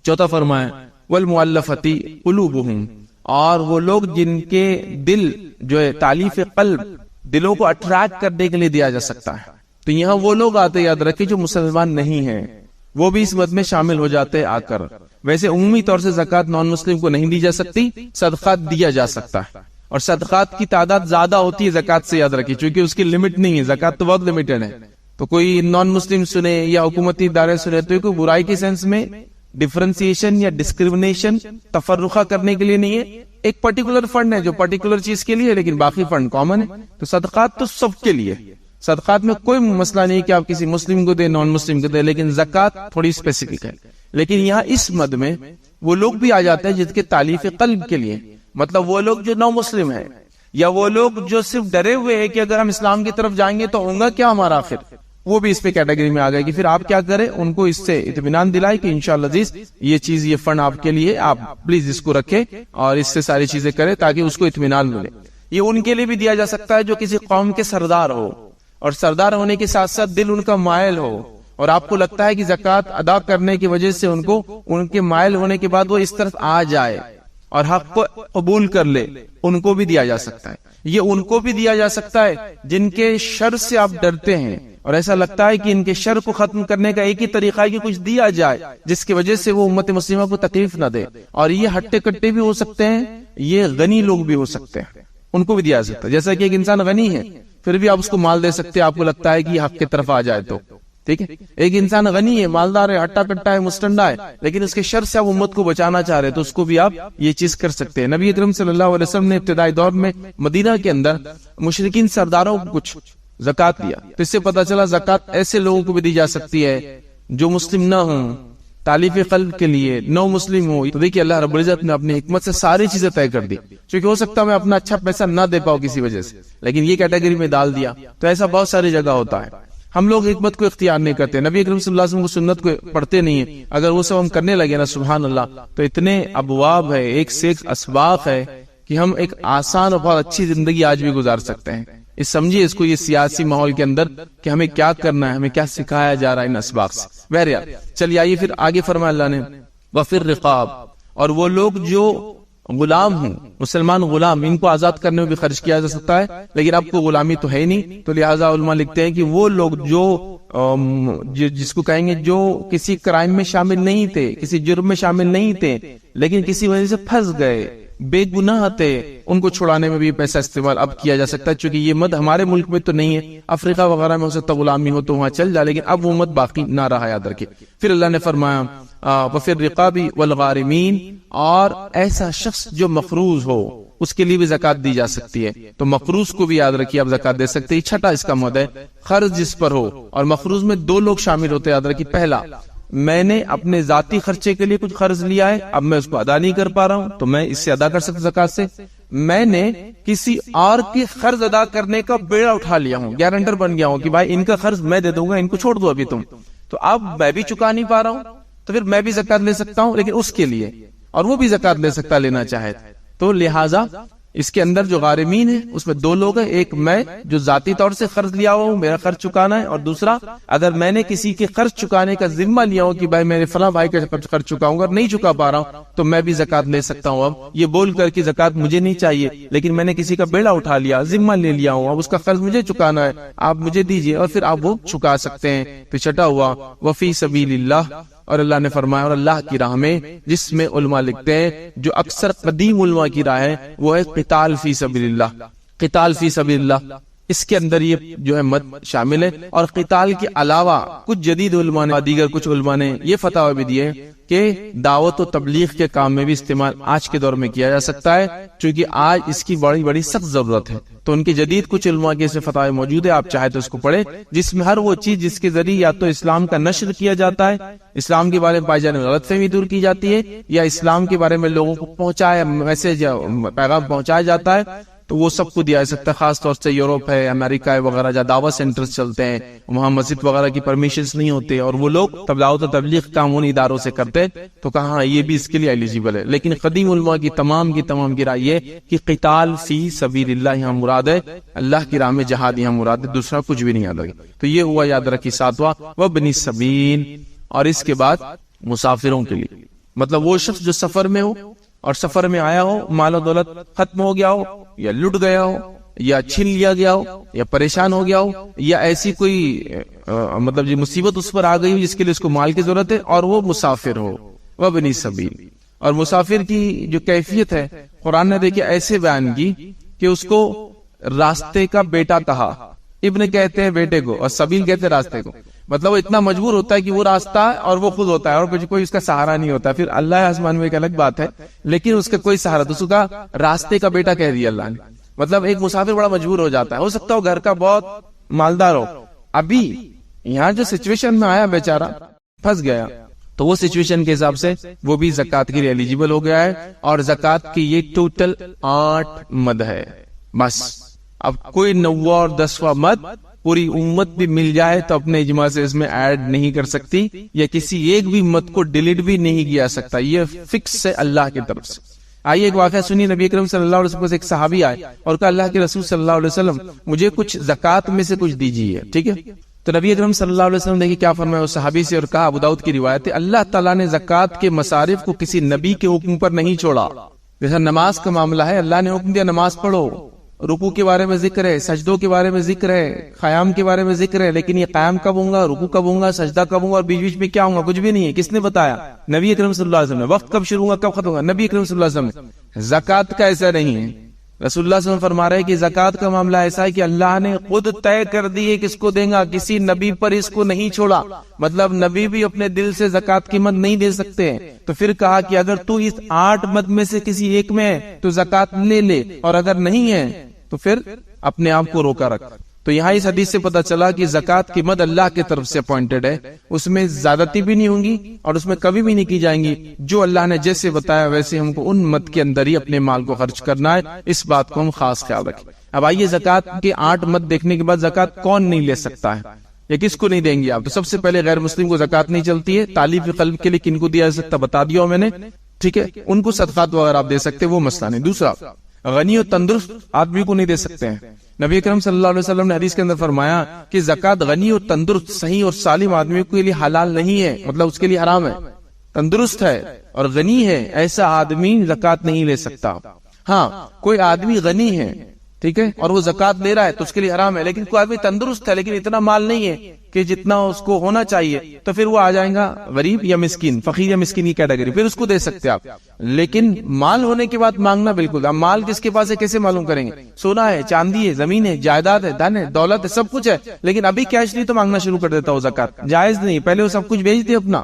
A: چوتھا فرمایا والمؤلفۃ قلوبہم، اور وہ لوگ جن کے دل جو ہے تالیف قلب، دلوں کو اٹریکٹ کرنے کے لیے دیا جا سکتا ہے. تو یہاں وہ لوگ آتے، یاد رکھیں، جو مسلمان نہیں ہیں، وہ بھی اس مد میں شامل ہو جاتے آ کر. ویسے عمومی طور سے زکوٰۃ نان مسلم کو نہیں دی جا سکتی، صدقات دیا جا سکتا ہے، اور صدقات کی تعداد زیادہ ہوتی ہے زکوٰۃ سے. یاد رکھیے، چونکہ اس کی لمٹ نہیں ہے، زکوٰۃ تو بہت لمیٹڈ ہے. تو کوئی نان مسلم سنے یا حکومتی ادارے سنے تو کوئی برائی کے سینس میں ڈفرینسیشن یا ڈسکریمنیشن، تفرقہ کرنے کے لیے نہیں ہے. ایک پرٹیکولر فنڈ ہے جو پرٹیکولر چیز کے لیے، لیکن باقی فنڈ کامن ہے. تو صدقات تو سب کے لیے، صدقات میں کوئی مسئلہ نہیں کہ آپ کسی مسلم کو دے، نان مسلم کو دے، لیکن زکوٰۃ تھوڑی اسپیسیفک ہے. لیکن یہاں اس مد میں وہ لوگ بھی آ جاتے ہیں جن کے تالیف قلب کے لیے، مطلب وہ لوگ جو نو مسلم ہیں، یا وہ لوگ جو صرف ڈرے ہوئے ہیں کہ اگر ہم اسلام کی طرف جائیں گے تو ہوگا کیا ہمارا آخر، وہ بھی اس پہ کیٹیگری میں آ گئے. کہ پھر آپ کیا کریں، ان کو اس سے اطمینان دلائے کہ انشاءاللہ عزیز یہ چیز، یہ فنڈ آپ کے لیے، آپ پلیز اس کو رکھیں اور اس سے ساری چیزیں کریں تاکہ اس کو اطمینان ملے. یہ ان کے لیے بھی دیا جا سکتا ہے جو کسی قوم کے سردار ہو، اور سردار ہونے کے ساتھ ساتھ دل ان کا مائل ہو، اور آپ کو لگتا ہے کہ زکوٰۃ ادا کرنے کی وجہ سے ان کے مائل ہونے کے بعد وہ اس طرف آ جائے، اور حق کو قبول کر لے ان کو بھی دیا جا سکتا ہے. یہ ان کو بھی دیا جا سکتا ہے جن کے شر سے آپ ڈرتے ہیں اور ایسا لگتا ہے کہ ان کے شر کو ختم کرنے کا ایک ہی طریقہ ہے کہ کچھ دیا جائے جس کی وجہ سے وہ امت مسلمہ کو تکلیف نہ دے. اور یہ ہٹے کٹے بھی ہو سکتے ہیں, یہ غنی لوگ بھی ہو سکتے ہیں, ان کو بھی دیا جا سکتا ہے. جیسا کہ ایک انسان غنی ہے پھر بھی آپ اس کو مال دے سکتے ہیں, آپ کو لگتا ہے کہ یہ حق کی طرف آ جائے تو ٹھیک ہے. ایک انسان غنی ہے, مالدار ہے, ہٹا کٹا ہے, مستنڈا ہے, لیکن اس کے شر سے آپ امت کو بچانا چاہ رہے تو اس کو بھی آپ یہ چیز کر سکتے ہیں. نبی اکرم صلی اللہ علیہ وسلم نے ابتدائی دور میں مدینہ کے اندر مشرکین سرداروں کو کچھ زکات دیا, تو اس سے پتا چلا زکات ایسے لوگوں کو بھی دی جا سکتی ہے جو مسلم نہ ہوں, تالیف قلب کے لیے نو مسلم ہو. تو دیکھیے اللہ رب العزت نے اپنی حکمت سے ساری چیزیں طے کر دی, کیونکہ ہو سکتا ہے میں اپنا اچھا پیسہ نہ دے پاؤں کسی وجہ سے, لیکن یہ کیٹیگری میں ڈال دیا. تو ایسا بہت ساری جگہ ہوتا ہے. ہم لوگ حکمت کو اختیار نہیں کرتے, نبی اکرم صلی اللہ علیہ وسلم کو سنت کو پڑھتے نہیں ہیں. اگر وہ سب ہم کرنے لگے نا سبحان اللہ, تو اتنے ابواب ہے, ایک سے ایک اسباق ہے کہ ہم ایک آسان اور بہت اچھی زندگی آج بھی گزار سکتے ہیں. اس سمجھیے اس کو, یہ سیاسی ماحول کے اندر کہ ہمیں کیا کرنا ہے, ہمیں کیا سکھایا جا رہا ہے ان اسباق سے. بہرحال چلیے آئیے پھر آگے فرمایا اللہ نے وفر رقاب, اور وہ لوگ جو غلام ہوں, مسلمان غلام, ان کو آزاد کرنے میں بھی خرچ کیا جا سکتا ہے, لیکن اب کو غلامی تو ہے نہیں. تو لہٰذا علماء لکھتے ہیں کہ وہ لوگ جو جس کو کہیں گے جو کسی کرائم میں شامل نہیں تھے, کسی جرم میں شامل نہیں تھے, لیکن کسی وجہ سے پھنس گئے, بے گناہ تھے, ان کو چھڑانے میں بھی پیسہ استعمال اب کیا جا سکتا ہے. چونکہ یہ مد ہمارے ملک میں تو نہیں ہے, افریقہ وغیرہ میں ہو سکتا غلامی ہو تو وہاں چل جائے, لیکن اب وہ مد باقی نہ رہا, یاد رکھے. پھر اللہ نے فرمایا وفی الرقاب والغارمین, اور ایسا شخص جو مقروض ہو اس کے لیے بھی زکات دی جا سکتی ہے. تو مقروض کو بھی یاد رکھیے آپ زکات دے سکتے ہیں. چھٹا اس کا مد ہے قرض جس پر ہو, اور مقروض میں دو لوگ شامل ہوتے ہیں, یاد رکھیے. پہلا, میں نے اپنے ذاتی خرچے کے لیے کچھ قرض لیا ہے, اب میں اس کو ادا نہیں کر پا رہا ہوں, تو میں اس سے ادا کر سکتا زکات سے. میں نے کسی اور کی قرض ادا کرنے کا بیڑا اٹھا لیا ہوں, گارنٹر بن گیا ہوں کہ بھائی ان کا قرض میں دے دوں گا, ان کو چھوڑ دو ابھی تم, تو اب میں بھی چکا نہیں پا رہا ہوں, تو پھر میں بھی زکات لے سکتا ہوں, لیکن اس کے لیے, اور وہ بھی زکات لے سکتا لینا چاہے. تو لہٰذا اس کے اندر جو غارمین ہے اس میں دو لوگ ہیں, ایک میں جو ذاتی طور سے قرض لیا ہوا ہوں, میرا قرض چکانا ہے, اور دوسرا اگر میں نے کسی کے قرض چکانے کا ذمہ لیا ہوں کہ بھائی میں فلاں بھائی کا قرض چکاؤں گا, نہیں چکا پا رہا ہوں, تو میں بھی زکات لے سکتا ہوں. اب یہ بول کر کہ زکات مجھے نہیں چاہیے, لیکن میں نے کسی کا بیڑا اٹھا لیا, ذمہ لے لیا ہوں, اب اس کا قرض مجھے چکانا ہے, آپ مجھے دیجیے, اور پھر آپ وہ چکا سکتے ہیں. پھر چھٹا ہوا وفی سبیل اللہ, اور اللہ نے فرمایا اور اللہ کی راہ میں, جس میں علماء لکھتے ہیں جو اکثر قدیم علماء کی راہ ہے وہ ہے قتال فی سبیل اللہ. قتال فی سبیل اللہ, اس کے اندر یہ جو ہے مد شامل ہے. اور قتال کے علاوہ کچھ جدید علماء نے, دیگر کچھ علماء نے یہ فتاوی بھی دیے کہ دعوت و تبلیغ کے کام میں بھی استعمال آج کے دور میں کیا جا سکتا ہے, چونکہ آج اس کی بڑی بڑی سخت ضرورت ہے. تو ان کے جدید کچھ علماء کے اسے فتاوی موجود ہے, آپ چاہے تو اس کو پڑھیں, جس میں ہر وہ چیز جس کے ذریعے یا تو اسلام کا نشر کیا جاتا ہے, اسلام کے بارے میں پائی جانے غلط فہمی دور کی جاتی ہے, یا اسلام کے بارے میں لوگوں کو پہنچایا میسج یا پیغام پہنچایا جاتا ہے, تو وہ سب کو دیا جا سکتا ہے. خاص طور سے یوروپ ہے, امریکہ ہے وغیرہ, جہاں دعوت سینٹرز چلتے ہیں, وہاں مسجد وغیرہ کی پرمیشنز نہیں ہوتے, اور وہ لوگ دعوت و تبلیغ کام ان اداروں سے کرتے, تو کہاں یہ بھی اس کے لیے ایلیجیبل ہے. لیکن قدیم علماء کی تمام کی رائے یہ کہ قتال فی سبیل اللہ یہاں مراد ہے, اللہ کی راہ میں جہاد یہاں مراد ہے, دوسرا کچھ بھی نہیں یاد رکھے. تو یہ ہوا یاد رکھی ساتواں وابن السبیل. اور اس کے بعد مسافروں کے لیے, مطلب وہ شخص جو سفر میں ہو اور سفر میں آیا ہو, مال و دولت ختم ہو گیا ہو, یا لٹ گیا ہو, یا چھین لیا گیا ہو, یا پریشان ہو گیا ہو, یا ایسی کوئی مطلب جو مصیبت اس پر آ گئی ہو جس کے لیے اس کو مال کی ضرورت ہے, اور وہ مسافر ہو. وابن السبیل. اور مسافر کی جو کیفیت ہے قرآن نے دیکھیں ایسے بیان کی کہ اس کو راستے کا بیٹا کہا. ابن کہتے ہیں بیٹے کو, اور سبیل کہتے ہیں راستے کو. مطلب وہ اتنا مجبور ہوتا ہے کہ وہ راستہ ہے اور وہ خود ہوتا ہے, اور کوئی اس کا سہارا نہیں ہوتا. پھر اللہ آسمان میں ایک الگ بات ہے, لیکن اس کا کوئی سہارا, تو اس کا راستے کا بیٹا کہہ دیا اللہ نے. مطلب ایک مسافر بڑا مجبور ہو جاتا ہے, ہو سکتا ہو گھر کا بہت مالدار ہو, ابھی یہاں جو سچویشن میں آیا بیچارہ پھنس گیا, تو وہ سچویشن کے حساب سے وہ بھی زکات کے لیے ایلیجیبل ہو گیا ہے. اور زکات کی یہ ٹوٹل 8 مد ہے بس. اب کوئی 9واں اور 10واں مد پوری امت بھی مل جائے تو اپنے اجماع سے اس میں ایڈ نہیں کر سکتی, یا کسی ایک بھی مد کو ڈیلیٹ بھی نہیں کیا سکتا, یہ فکس ہے اللہ کی طرف سے. آئیے ایک واقعہ سنیے. نبی اکرم صلی اللہ علیہ وسلم سے ایک صحابی آئے اور کہا اللہ کے رسول صلی اللہ علیہ وسلم مجھے کچھ زکات میں سے کچھ دیجیے, ٹھیک ہے. تو نبی اکرم صلی اللہ علیہ وسلم دیکھیے کیا فرمایا اس صحابی سے, اور کہا, ابو داؤد کی روایت ہے, اللہ تعالیٰ نے زکات کے مصارف کو کسی نبی کے حکم پر نہیں چھوڑا. جیسا نماز کا معاملہ ہے، اللہ نے حکم دیا نماز پڑھو، رکوع کے بارے میں ذکر ہے، سجدوں کے بارے میں ذکر ہے، قیام کے بارے میں ذکر ہے، لیکن یہ قیام کب ہوں گا، رکوع کب ہوں گا، سجدہ کب ہوں گا، اور بیچ بیچ میں کیا ہوں گا، کچھ بھی نہیں ہے. کس نے بتایا؟ نبی اکرم صلی اللہ علیہ وسلم نے. وقت کب شروع ہوگا کب ختم ہوگا، نبی اکرم صلی اللہ علیہ وسلم نے. زکوٰۃ کا ایسا نہیں ہے. رسول اللہ صلی اللہ علیہ وسلم فرما رہے ہیں کہ زکوٰۃ کا معاملہ ایسا ہے کہ اللہ نے خود طے کر دی ہے کس کو دیں گا، کسی نبی پر اس کو نہیں چھوڑا. مطلب نبی بھی اپنے دل سے زکوٰۃ کی مد نہیں دے سکتے ہیں. تو پھر کہا کہ اگر تو اس 8 مد میں سے کسی ایک میں ہے تو زکوٰۃ لے لے، اور اگر نہیں ہے تو پھر اپنے آپ کو روکا رکھ. تو یہاں اس حدیث سے پتا چلا کہ زکوٰۃ کی مد اللہ کی طرف سے اپوائنٹڈ ہے، اس میں زیادتی بھی نہیں ہوں گی اور اس میں کبھی بھی نہیں کی جائیں گی. جو اللہ نے جیسے بتایا ویسے ہم کو ان مد کے اندر ہی اپنے مال کو خرچ کرنا ہے. اس بات کو ہم خاص خیال رکھیں. اب آئیے زکوٰۃ کے 8 مد دیکھنے کے بعد زکوٰۃ کون نہیں لے سکتا ہے یا کس کو نہیں دیں گے آپ؟ تو سب سے پہلے غیر مسلم کو زکوٰۃ نہیں چلتی ہے. تالیف قلب کے لیے کن کو دیا جا سکتا بتا دیا میں نے، ٹھیک ہے، ان کو صدقات وغیرہ آپ دے سکتے، وہ مسئلہ نہیں. دوسرا، غنی اور تندرست آدمی کو نہیں دے سکتے ہیں. نبی اکرم صلی اللہ علیہ وسلم نے حدیث کے اندر فرمایا کہ زکوٰۃ غنی اور تندرست صحیح اور سالم آدمی کے لیے حلال نہیں ہے، مطلب اس کے لیے حرام ہے. تندرست ہے اور غنی ہے ایسا آدمی زکوٰۃ نہیں لے سکتا. ہاں کوئی آدمی غنی ہے، ٹھیک ہے، اور وہ زکوٰۃ لے رہا ہے تو اس کے لیے حرام ہے. لیکن کوئی آدمی تندرست ہے لیکن اتنا مال نہیں ہے کہ جتنا اس کو ہونا چاہیے، تو پھر وہ آ جائے گا غریب یا مسکین، فقیر یا مسکین کی کیٹیگری، پھر اس کو دے سکتے آپ. لیکن مال ہونے کے بعد مانگنا بالکل. اب مال کس کے پاس ہے کیسے معلوم کریں گے؟ سونا ہے، چاندی ہے، زمین ہے، جائیداد ہے، دھن ہے، دولت ہے، سب کچھ ہے، لیکن ابھی کیش نہیں تو مانگنا شروع کر دیتا ہو زکوٰۃ. جائز نہیں. پہلے وہ سب کچھ بھیج دے اپنا.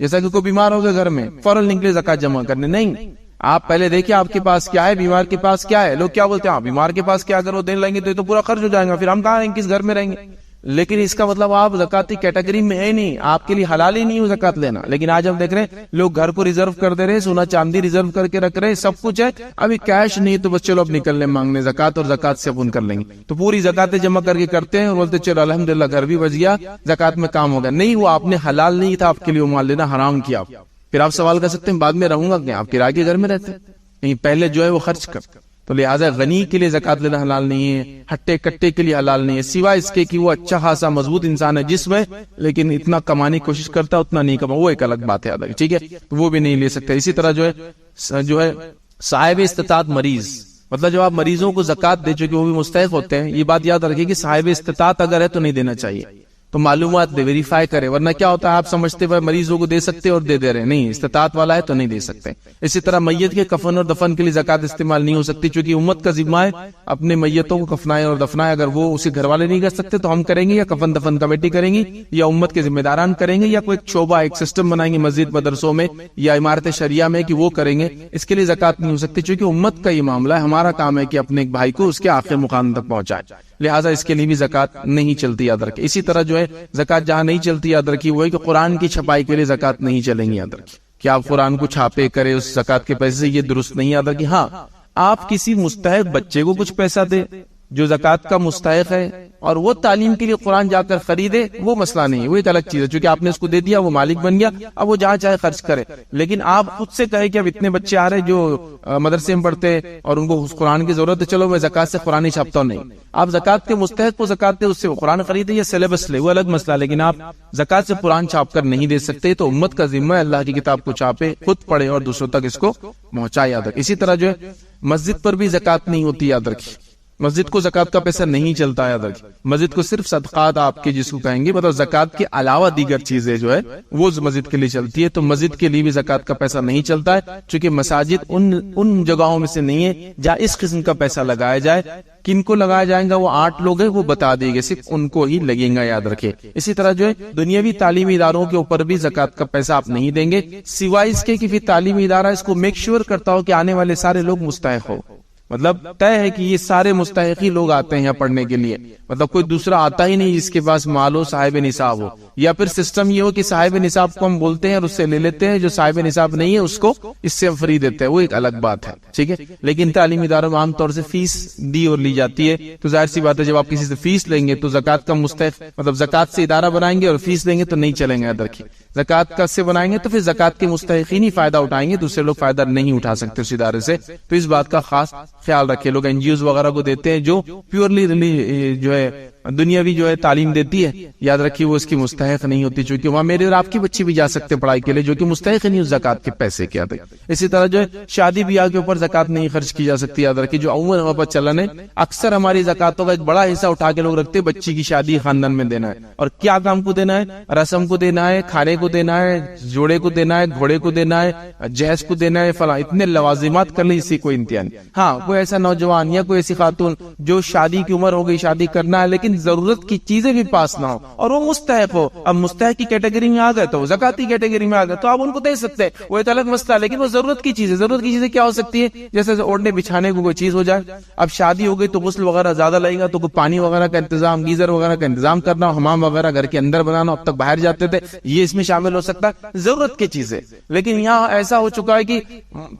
A: جیسا کہ کوئی بیمار ہو گیا گھر میں، فوراً نکلے زکوٰۃ جمع کرنے. نہیں، آپ پہلے دیکھیں آپ کے پاس کیا ہے، بیمار کے پاس کیا ہے. لوگ کیا بولتے ہیں، بیمار کے پاس کیا، اگر وہ دین لیں گے تو یہ تو پورا خرچ ہو جائے گا، پھر ہم کہاں رہیں گے، کس گھر میں رہیں گے. لیکن اس کا مطلب آپ زکاتی کیٹیگری میں ہے نہیں، آپ کے لیے حلال ہی نہیں ہو زکات لینا. لیکن آج ہم دیکھ رہے ہیں لوگ گھر کو ریزرو کر دے رہے، سونا چاندی ریزرو کر کے رکھ رہے، سب کچھ ہے، ابھی کیش نہیں تو بس چلو اب نکل لیں مانگنے زکات، اور زکات سے اپن کر لیں گے. تو پوری زکاتیں جمع کر کے کرتے ہیں اور بولتے چلو الحمدللہ گھر بھی بچ گیا، زکات میں کام ہوگا. نہیں، وہ آپ نے حلال نہیں تھا، آپ کے لیے وہ مال لینا حرام کیا. پھر آپ سوال کر سکتے ہیں بعد میں رہوں گا کیا، آپ کرائے کے گھر میں رہتے ہیں، پہلے جو ہے وہ خرچ کر. تو لہٰذا غنی کے لیے زکات لینا حلال نہیں ہے، ہٹے کٹے کے لیے حلال نہیں ہے، سوائے اس کے کہ وہ اچھا خاصا مضبوط انسان ہے جس میں، لیکن اتنا کمانے کی کوشش کرتا اتنا نہیں کما، وہ ایک الگ بات ہے، ٹھیک ہے، وہ بھی نہیں لے سکتے. اسی طرح جو ہے صاحب استطاعت مریض، مطلب جب آپ مریضوں کو زکات دے چکے وہ بھی مستحق ہوتے ہیں، یہ بات یاد رکھیں کہ صاحب استطاعت اگر ہے تو نہیں دینا چاہیے. تو معلومات دے، ویریفائی کرے، ورنہ کیا ہوتا ہے آپ سمجھتے ہوئے مریضوں کو دے سکتے اور دے رہے، نہیں، استطاعت والا ہے تو نہیں دے سکتے. اسی طرح میت کے کفن اور دفن کے لیے زکات استعمال نہیں ہو سکتی، چونکہ امت کا ذمہ ہے اپنے میتوں کو کفنائے اور دفنائے. اگر وہ اسے گھر والے نہیں کر سکتے تو ہم کریں گے، یا کفن دفن کمیٹی کریں گی، یا امت کے ذمہ داران کریں گے، یا کوئی ایک شعبہ ایک سسٹم بنائیں گے مسجد مدرسوں میں یا عمارت شریعہ میں کہ وہ کریں گے. اس کے لیے زکات نہیں ہو سکتی چونکہ امت کا یہ معاملہ ہے. ہمارا کام ہے کہ اپنے ایک بھائی کو اس کے آخر مقام تک پہنچائے، لہٰذا اس کے لیے بھی زکات نہیں چلتی، یاد رکھیں. اسی طرح جو ہے زکات جہاں نہیں چلتی یاد رکھیے وہ ہے کہ قرآن کی چھپائی کے لیے زکات نہیں چلیں گی، یاد رکھیے کہ آپ قرآن کو چھاپے کرے اس زکات کے پیسے سے، یہ درست نہیں. یاد رکھیے ہاں آپ کسی مستحق بچے کو کچھ پیسہ دے جو زکات کا مستحق ہے اور وہ تعلیم کے لیے قرآن جا کر خریدے، وہ مسئلہ نہیں ہے، وہ ایک الگ چیز ہے. چونکہ آپ نے اس کو دے دیا، وہ مالک بن گیا، اب وہ جہاں چاہے خرچ کرے. لیکن آپ خود سے کہے کہ اب اتنے بچے آ رہے جو مدرسے میں پڑھتے اور ان کو قرآن کی ضرورت ہے، چلو میں زکات سے قرآن ہی چھاپتا ہوں. نہیں، آپ زکات کے مستحق کو زکات دے، اس سے وہ قرآن خریدے یا سلیبس لے، وہ الگ مسئلہ. لیکن آپ زکات سے قرآن چھاپ کر نہیں دے سکتے. تو امت کا ذمہ ہے اللہ کی کتاب کو چھاپے، خود پڑھے اور دوسروں تک اس کو پہنچائے، یاد رکھے. اسی طرح جو ہے مسجد پر بھی زکات نہیں ہوتی، یاد رکھیے. مسجد کو زکات کا پیسہ نہیں چلتا، یاد رکھیے. مسجد کو صرف صدقات آپ کے جس کو کہیں گے، مطلب زکات کے علاوہ دیگر چیزیں جو ہے وہ مسجد کے لیے چلتی ہے. تو مسجد کے لیے بھی زکات کا پیسہ نہیں چلتا ہے، چونکہ مساجد ان جگہوں میں سے نہیں ہے جہاں اس قسم کا پیسہ لگایا جائے. کن کو لگایا جائے گا وہ 8 لوگ ہیں، وہ بتا دیے گے، صرف ان کو ہی لگیں گا، یاد رکھے. اسی طرح جو ہے دنیاوی تعلیمی اداروں کے اوپر بھی زکات کا پیسہ آپ نہیں دیں گے، سوائے اس کے کہ پھر تعلیمی ادارہ اس کو میک شیور کرتا ہو کہ آنے والے سارے لوگ مستحق ہو. مطلب طے ہے کہ یہ سارے مستحقی لوگ آتے ہیں یہاں پڑھنے کے لیے، مطلب کوئی دوسرا آتا ہی نہیں جس کے پاس مال ہو، صاحب نصاب ہو. یا پھر سسٹم یہ ہو کہ صاحب نصاب کو ہم بولتے ہیں اور اس سے لے لیتے ہیں، جو صاحب نصاب نہیں ہے اس کو اس سے فری دیتے ہیں، وہ ایک الگ بات ہے، ٹھیک ہے. لیکن تعلیمی اداروں میں عام طور سے فیس دی اور لی جاتی ہے. تو ظاہر سی بات ہے جب آپ کسی سے فیس لیں گے تو زکات کا مستحق، مطلب زکات سے ادارہ بنائیں گے اور فیس لیں گے تو نہیں چلیں گے. یاد رکھیے زکات کا سے بنائیں گے تو پھر زکات کے مستحقین ہی فائدہ اٹھائیں گے، دوسرے لوگ فائدہ نہیں اٹھا سکتے اس ادارے سے. تو اس بات کا خاص خیال رکھے. لوگ NGOs وغیرہ کو دیتے ہیں جو پیورلی جو ہے دنیاوی جو ہے تعلیم دیتی ہے، یاد رکھیے وہ اس کی مستحق نہیں ہوتی، چونکہ وہاں میرے اور آپ کی بچے بھی جا سکتے پڑھائی کے لیے جو کہ مستحق نہیں اس زکات کے پیسے کے آتے. اسی طرح جو ہے شادی بیاہ کے اوپر زکات نہیں خرچ کی جا سکتی. یاد رکھیے جو عموماً ہمارے پاس چلن ہے، اکثر ہماری زکاتوں کا ایک بڑا حصہ اٹھا کے لوگ رکھتے ہیں بچی کی شادی خاندان میں دینا ہے. اور کیا کام کو دینا ہے؟ رسم کو دینا ہے، کھانے کو دینا ہے، جوڑے کو دینا ہے، گھوڑے کو دینا ہے، جہیز کو دینا ہے، فلاں اتنے لوازمات کر لی، اسی کوئی امتحان. ہاں کوئی ایسا نوجوان یا کوئی ایسی خاتون جو شادی کی عمر ہو گئی، شادی کرنا ہے لیکن ضرورت کی چیزیں بھی پاس نہ ہو اور وہ مستحق ہو، اب مستحق کی کیٹیگری میں آ گئے تو زکاتی کیٹیگری میں آ گئے تو آپ ان کو دے سکتے ہیں، وہ ایک الگ مسئلہ ہے. لیکن وہ ضرورت کی چیزیں، ضرورت کی چیزیں کیا ہو سکتی ہے؟ جیسے اوڑھنے بچھانے کو کوئی چیز ہو جائے. اب شادی ہو گئی تو غسل وغیرہ زیادہ لگے گا تو کوئی پانی وغیرہ کا انتظام، گیزر وغیرہ کا انتظام کرنا، حمام وغیرہ گھر کے اندر بنانا، اب تک باہر جاتے تھے، یہ اس میں شامل ہو سکتا ہے، ضرورت کی چیزیں. لیکن یہاں ایسا ہو چکا ہے کہ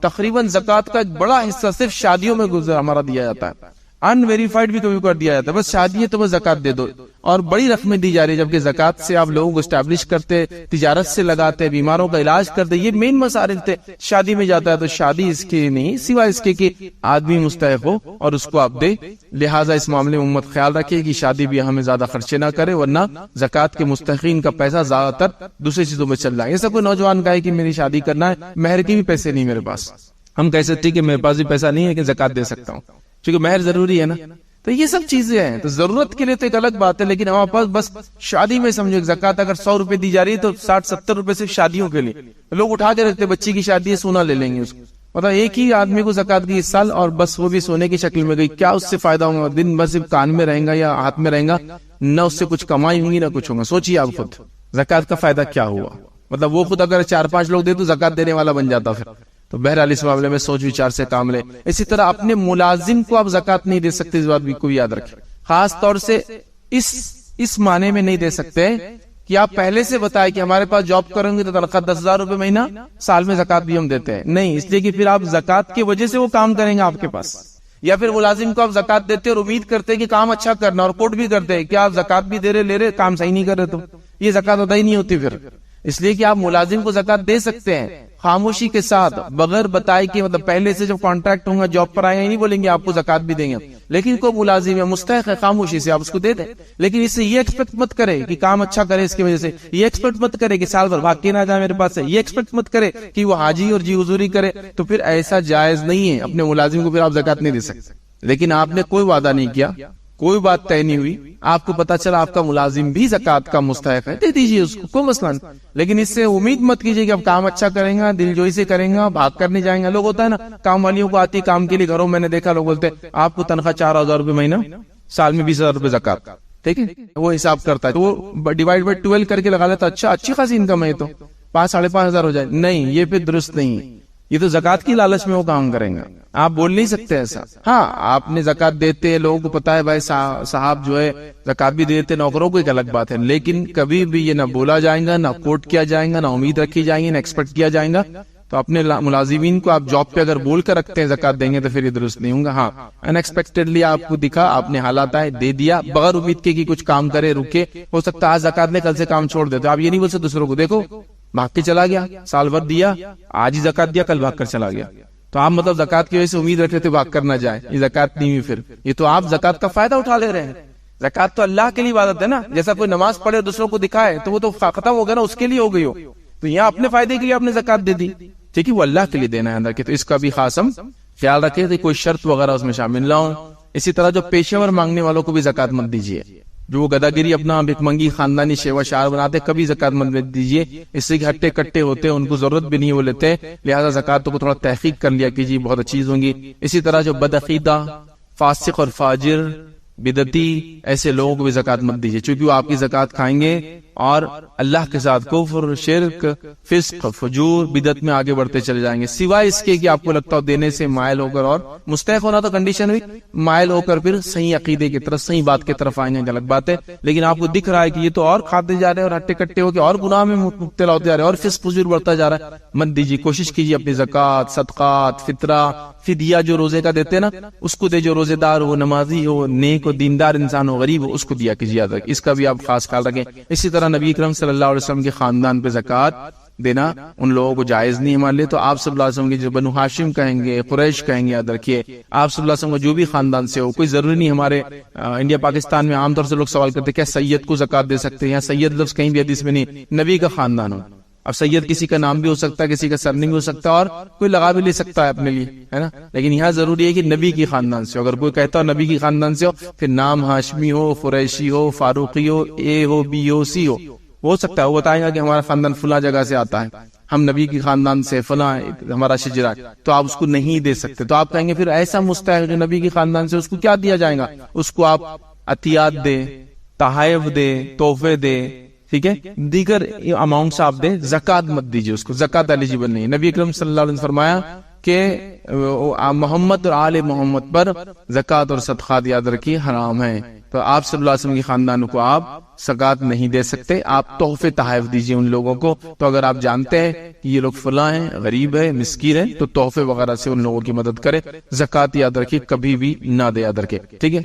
A: تقریباً زکات کا ایک بڑا حصہ صرف شادیوں میں ہمارا دیا جاتا ہے، ان ویریفائڈ بھی کبھی کر دیا جاتا ہے، بس شادی ہے تو بس زکات دے دو، اور بڑی رقمیں دی جا رہی ہے، جبکہ زکات سے آپ لوگوں کو اسٹیبلش کرتے، تجارت سے لگاتے، بیماروں کا علاج کرتے، یہ مین مصارف تھے. شادی میں جاتا ہے تو شادی اس کی نہیں، سوائے اس کے کہ آدمی مستحق ہو اور اس کو آپ دے. لہٰذا اس معاملے میں امت خیال رکھے کہ شادی بھی ہمیں زیادہ خرچے نہ کرے، ورنہ زکات کے مستحقین کا پیسہ زیادہ تر دوسری چیزوں میں چل رہا ہے. ایسا کوئی نوجوان کہے کہ میری شادی کرنا ہے، مہر کے بھی پیسے نہیں میرے پاس، ہم کہہ سکتے کہ میرے پاس بھی پیسہ نہیں ہے کہ زکات دے سکتا ہوں، کیونکہ مہر ضروری ہے نا. تو یہ سب چیزیں ہیں، تو ضرورت کے لیے تو ایک الگ بات ہے، لیکن ہمارے پاس بس شادی میں سمجھو زکات اگر 100 روپے دی جا رہی ہے تو 60-70 روپے صرف شادیوں کے لیے لوگ اٹھا کے رکھتے، بچی کی شادی ہے سونا لے لیں گے اس کو. مطلب ایک ہی آدمی کو زکات کی اس سال اور بس وہ بھی سونے کی شکل میں گئی، کیا اس سے فائدہ ہوگا؟ دن بھر صرف کان میں رہیں گا یا ہاتھ میں رہیں گا، نہ اس سے کچھ کمائی ہوگی نہ کچھ ہوگا. سوچیے آپ خود زکات کا فائدہ کیا ہوا؟ مطلب وہ خود اگر 4-5 لوگ دے تو زکات دینے والا بن جاتا پھر. تو بہرحال اس معاملے میں سوچ وچار سے کام لے. اسی طرح اپنے ملازم کو آپ زکات نہیں دے سکتے، اس بات بھی کو یاد رکھیں. خاص طور سے اس معنی میں نہیں دے سکتے کہ آپ پہلے سے بتائیں کہ ہمارے پاس جاب کریں گے تو تنخواہ 10,000 روپے مہینہ، سال میں زکات بھی ہم دیتے ہیں. نہیں، اس لیے کہ پھر آپ زکات کی وجہ سے وہ کام کریں گے آپ کے پاس. یا پھر ملازم کو آپ زکات دیتے اور امید کرتے کہ کام اچھا کرنا، اور کوٹ بھی کرتے کہ آپ زکات بھی دے رہے لے رہے، کام صحیح نہیں کر رہے تو یہ زکات ادا ہی نہیں ہوتی پھر. اس لیے کہ آپ ملازم کو زکات دے سکتے ہیں خاموشی کے ساتھ، بغیر بتائے کہ مطلب پہلے سے جب کانٹریکٹ ہوں گا جاب پر آئے نہیں بولیں گے آپ کو زکات بھی دیں گے. لیکن کوئی ملازم ہے مستحق ہے، خاموشی سے آپ اس کو دے دیں. لیکن اس سے یہ ایکسپیکٹ مت کرے کہ کام اچھا کرے اس کی وجہ سے، یہ ایکسپیکٹ مت کرے کہ سال بھر بھاگ کے نہ جائے میرے پاس سے، یہ ایکسپیکٹ مت کرے کہ وہ حاجی اور جی حضوری کرے. تو پھر ایسا جائز نہیں ہے، اپنے ملازم کو پھر آپ زکات نہیں دے سکتے. لیکن آپ نے کوئی وعدہ نہیں کیا، کوئی بات طے نہیں ہوئی، آپ کو پتا چلا آپ کا ملازم بھی زکات کا مستحق ہے، دے دیجیے اس کو، کوئی مسئلہ نہیں. لیکن اس سے امید مت کیجیے کہ اب کام اچھا کریں گا، دل جوئی سے کریں گا، بھاگ کر نہیں جائیں گا. لوگ ہوتا ہے نا کام والیوں کو آتی کام کے لیے گھروں میں نے دیکھا لوگ بولتے آپ کو تنخواہ 4,000 روپے مہینہ، سال میں 20,000 روپے زکات، ٹھیک ہے، وہ حساب کرتا ہے تو وہ ڈیوائڈ بائی 12 کر کے لگا لیتا. اچھا اچھی خاصی انکم ہے تو 5,000-5,500 ہو جائے. نہیں، یہ پھر درست نہیں ہے، یہ تو زکات کی لالچ میں وہ کام کریں گا. آپ بول نہیں سکتے ایسا. ہاں آپ نے زکات دیتے، لوگوں کو پتا ہے بھائی صاحب جو ہے زکات بھی دیتے، نوکروں کو ایک الگ بات ہے. لیکن کبھی بھی یہ نہ بولا جائے گا، نہ کوٹ کیا جائے گا، نہ امید رکھی جائے گی، نہ ایکسپیکٹ کیا جائے گا. تو اپنے ملازمین کو آپ جاب پہ اگر بول کر رکھتے ہیں زکات دیں گے تو پھر یہ درست نہیں ہوگا. ہاں ان ایکسپیکٹڈلی آپ کو دکھا، آپ نے حالات آئے دے دیا، بغیر امید کے کہ کچھ کام کرے، رکے، ہو سکتا ہے آج زکات نے کل سے کام چھوڑ دیتے. آپ یہ نہیں بول سکتے دوسروں کو دیکھو بھاگ کے چلا گیا، سال بھر دیا، آج ہی زکات دیا، کل بھاگ کر چلا گیا. تو آپ مطلب زکات کی وجہ سے امید رکھتے تھے بھاگ کر نہ جائے، یہ زکات نہیں ہوئی. پھر یہ تو آپ زکات کا فائدہ اٹھا لے رہے ہیں. زکات تو اللہ کے لیے عبادت ہے نا. جیسا کوئی نماز پڑھے اور دوسروں کو دکھائے تو وہ تو ختم ہو گیا نا، اس کے لیے ہو گئی ہو. تو یہاں اپنے فائدے کے لیے آپ نے زکات دے دی، ٹھیک ہے، وہ اللہ کے لیے دینا ہے اندر کے. تو اس کا بھی خاص ہم خیال رکھے کہ کوئی شرط وغیرہ اس میں شامل نہ ہو. اسی طرح جو پیشے ور مانگنے والوں کو بھی زکات مت دیجیے. جو وہ گداگیری اپنا بھک منگی خاندانی شیوا شعار بناتے، کبھی زکات مت دیجیے. اس سے ہٹے کٹے ہوتے، ان کو ضرورت بھی نہیں وہ لیتے. لہٰذا زکاتوں کو تھوڑا تحقیق کر لیا کیجیے، بہت اچھی چیز ہوں گی. اسی طرح جو بدعقیدہ، فاسق اور فاجر، بدعتی ایسے لوگوں کو بھی زکات مت دیجیے، چونکہ وہ آپ کی زکات کھائیں گے اور اللہ کے ساتھ کفر، شرک، فسق، فجور، بدعت میں آگے بڑھتے چلے جائیں گے. سوائے اس کے کہ آپ کو لگتا ہو دینے سے مائل ہو کر، اور مستحق ہونا تو کنڈیشن ہوئی، مائل ہو کر پھر صحیح عقیدے کی طرف، صحیح بات کی طرف آئیں گے، الگ بات ہے. لیکن آپ کو دکھ رہا ہے کہ یہ تو اور کھاتے جا رہے ہیں اور ہٹے کٹے ہو کے اور گناہ میں مبتلا ہوتے جا رہے ہیں اور فسق فجور بڑھتا جا رہا ہے، مت دیجیے. کوشش کیجیے اپنی زکات، صدقات، فطرہ، فدیہ جو روزے کا دیتے نا اس کو دے. جو روزے دار ہو، نمازی ہو، نیک ہو، دیندار انسان ہو، غریب ہو، اس کو دیا کیجیے. اس کا بھی آپ خاص خیال رکھیں. اسی طرح نبی اکرم صلی اللہ علیہ وسلم کے خاندان پہ زکات دینا ان لوگوں کو جائز نہیں ہمارے لیے. تو آپ صلی اللہ علیہ وسلم کے جو بنو ہاشم کہیں گے، قریش کہیں گے، یاد رکھیے آپ صلی اللہ علیہ وسلم کا جو بھی خاندان سے ہو، کوئی ضروری نہیں. ہمارے انڈیا پاکستان میں عام طور سے لوگ سوال کرتے ہیں کیا سید کو زکات دے سکتے ہیں؟ یا سید لفظ کہیں بھی حدیث میں نہیں، نبی کا خاندان ہو. اب سید کسی کا نام بھی ہو سکتا ہے، کسی کا سرنیم بھی ہو سکتا ہے، اور کوئی لگا بھی لے سکتا ہے اپنے لیے، ہے نا. لیکن یہاں ضروری ہے کہ نبی کی خاندان سے ہو. اگر کوئی کہتا ہو نبی کی خاندان سے ہو، پھر نام ہاشمی ہو، قریشی ہو، فاروقی ہو، اے ہو، بی ہو، سی ہو سکتا ہے وہ بتائے گا کہ ہمارا خاندان فلاں جگہ سے آتا ہے، ہم نبی کی خاندان سے فلاں ہمارا شجرہ، تو آپ اس کو نہیں دے سکتے. تو آپ کہیں گے پھر ایسا مستحق جو نبی کی خاندان سے، اس کو کیا دیا جائے گا؟ اس کو آپ عطیات دے، تحائف دے، تحفے دے، ٹھیک ہے، دیگر اماؤنٹس آپ دے، زکات مت دیجیے اس کو، زکات ایلیجیبل نہیں. نبی اکرم صلی اللہ علیہ وسلم نے فرمایا کہ محمد اور آل محمد پر زکات اور صدقات یاد رکھیے حرام ہے. تو آپ صلی اللہ علیہ وسلم کی خاندان کو آپ زکات نہیں دے سکتے، آپ تحفے تحائف دیجیے ان لوگوں کو. تو اگر آپ جانتے ہیں کہ یہ لوگ فلاں ہیں، غریب ہے، مسکین ہے، تو تحفے وغیرہ سے ان لوگوں کی مدد کرے. زکات یاد رکھیے کبھی بھی نہ دے، یاد رکھے، ٹھیک ہے.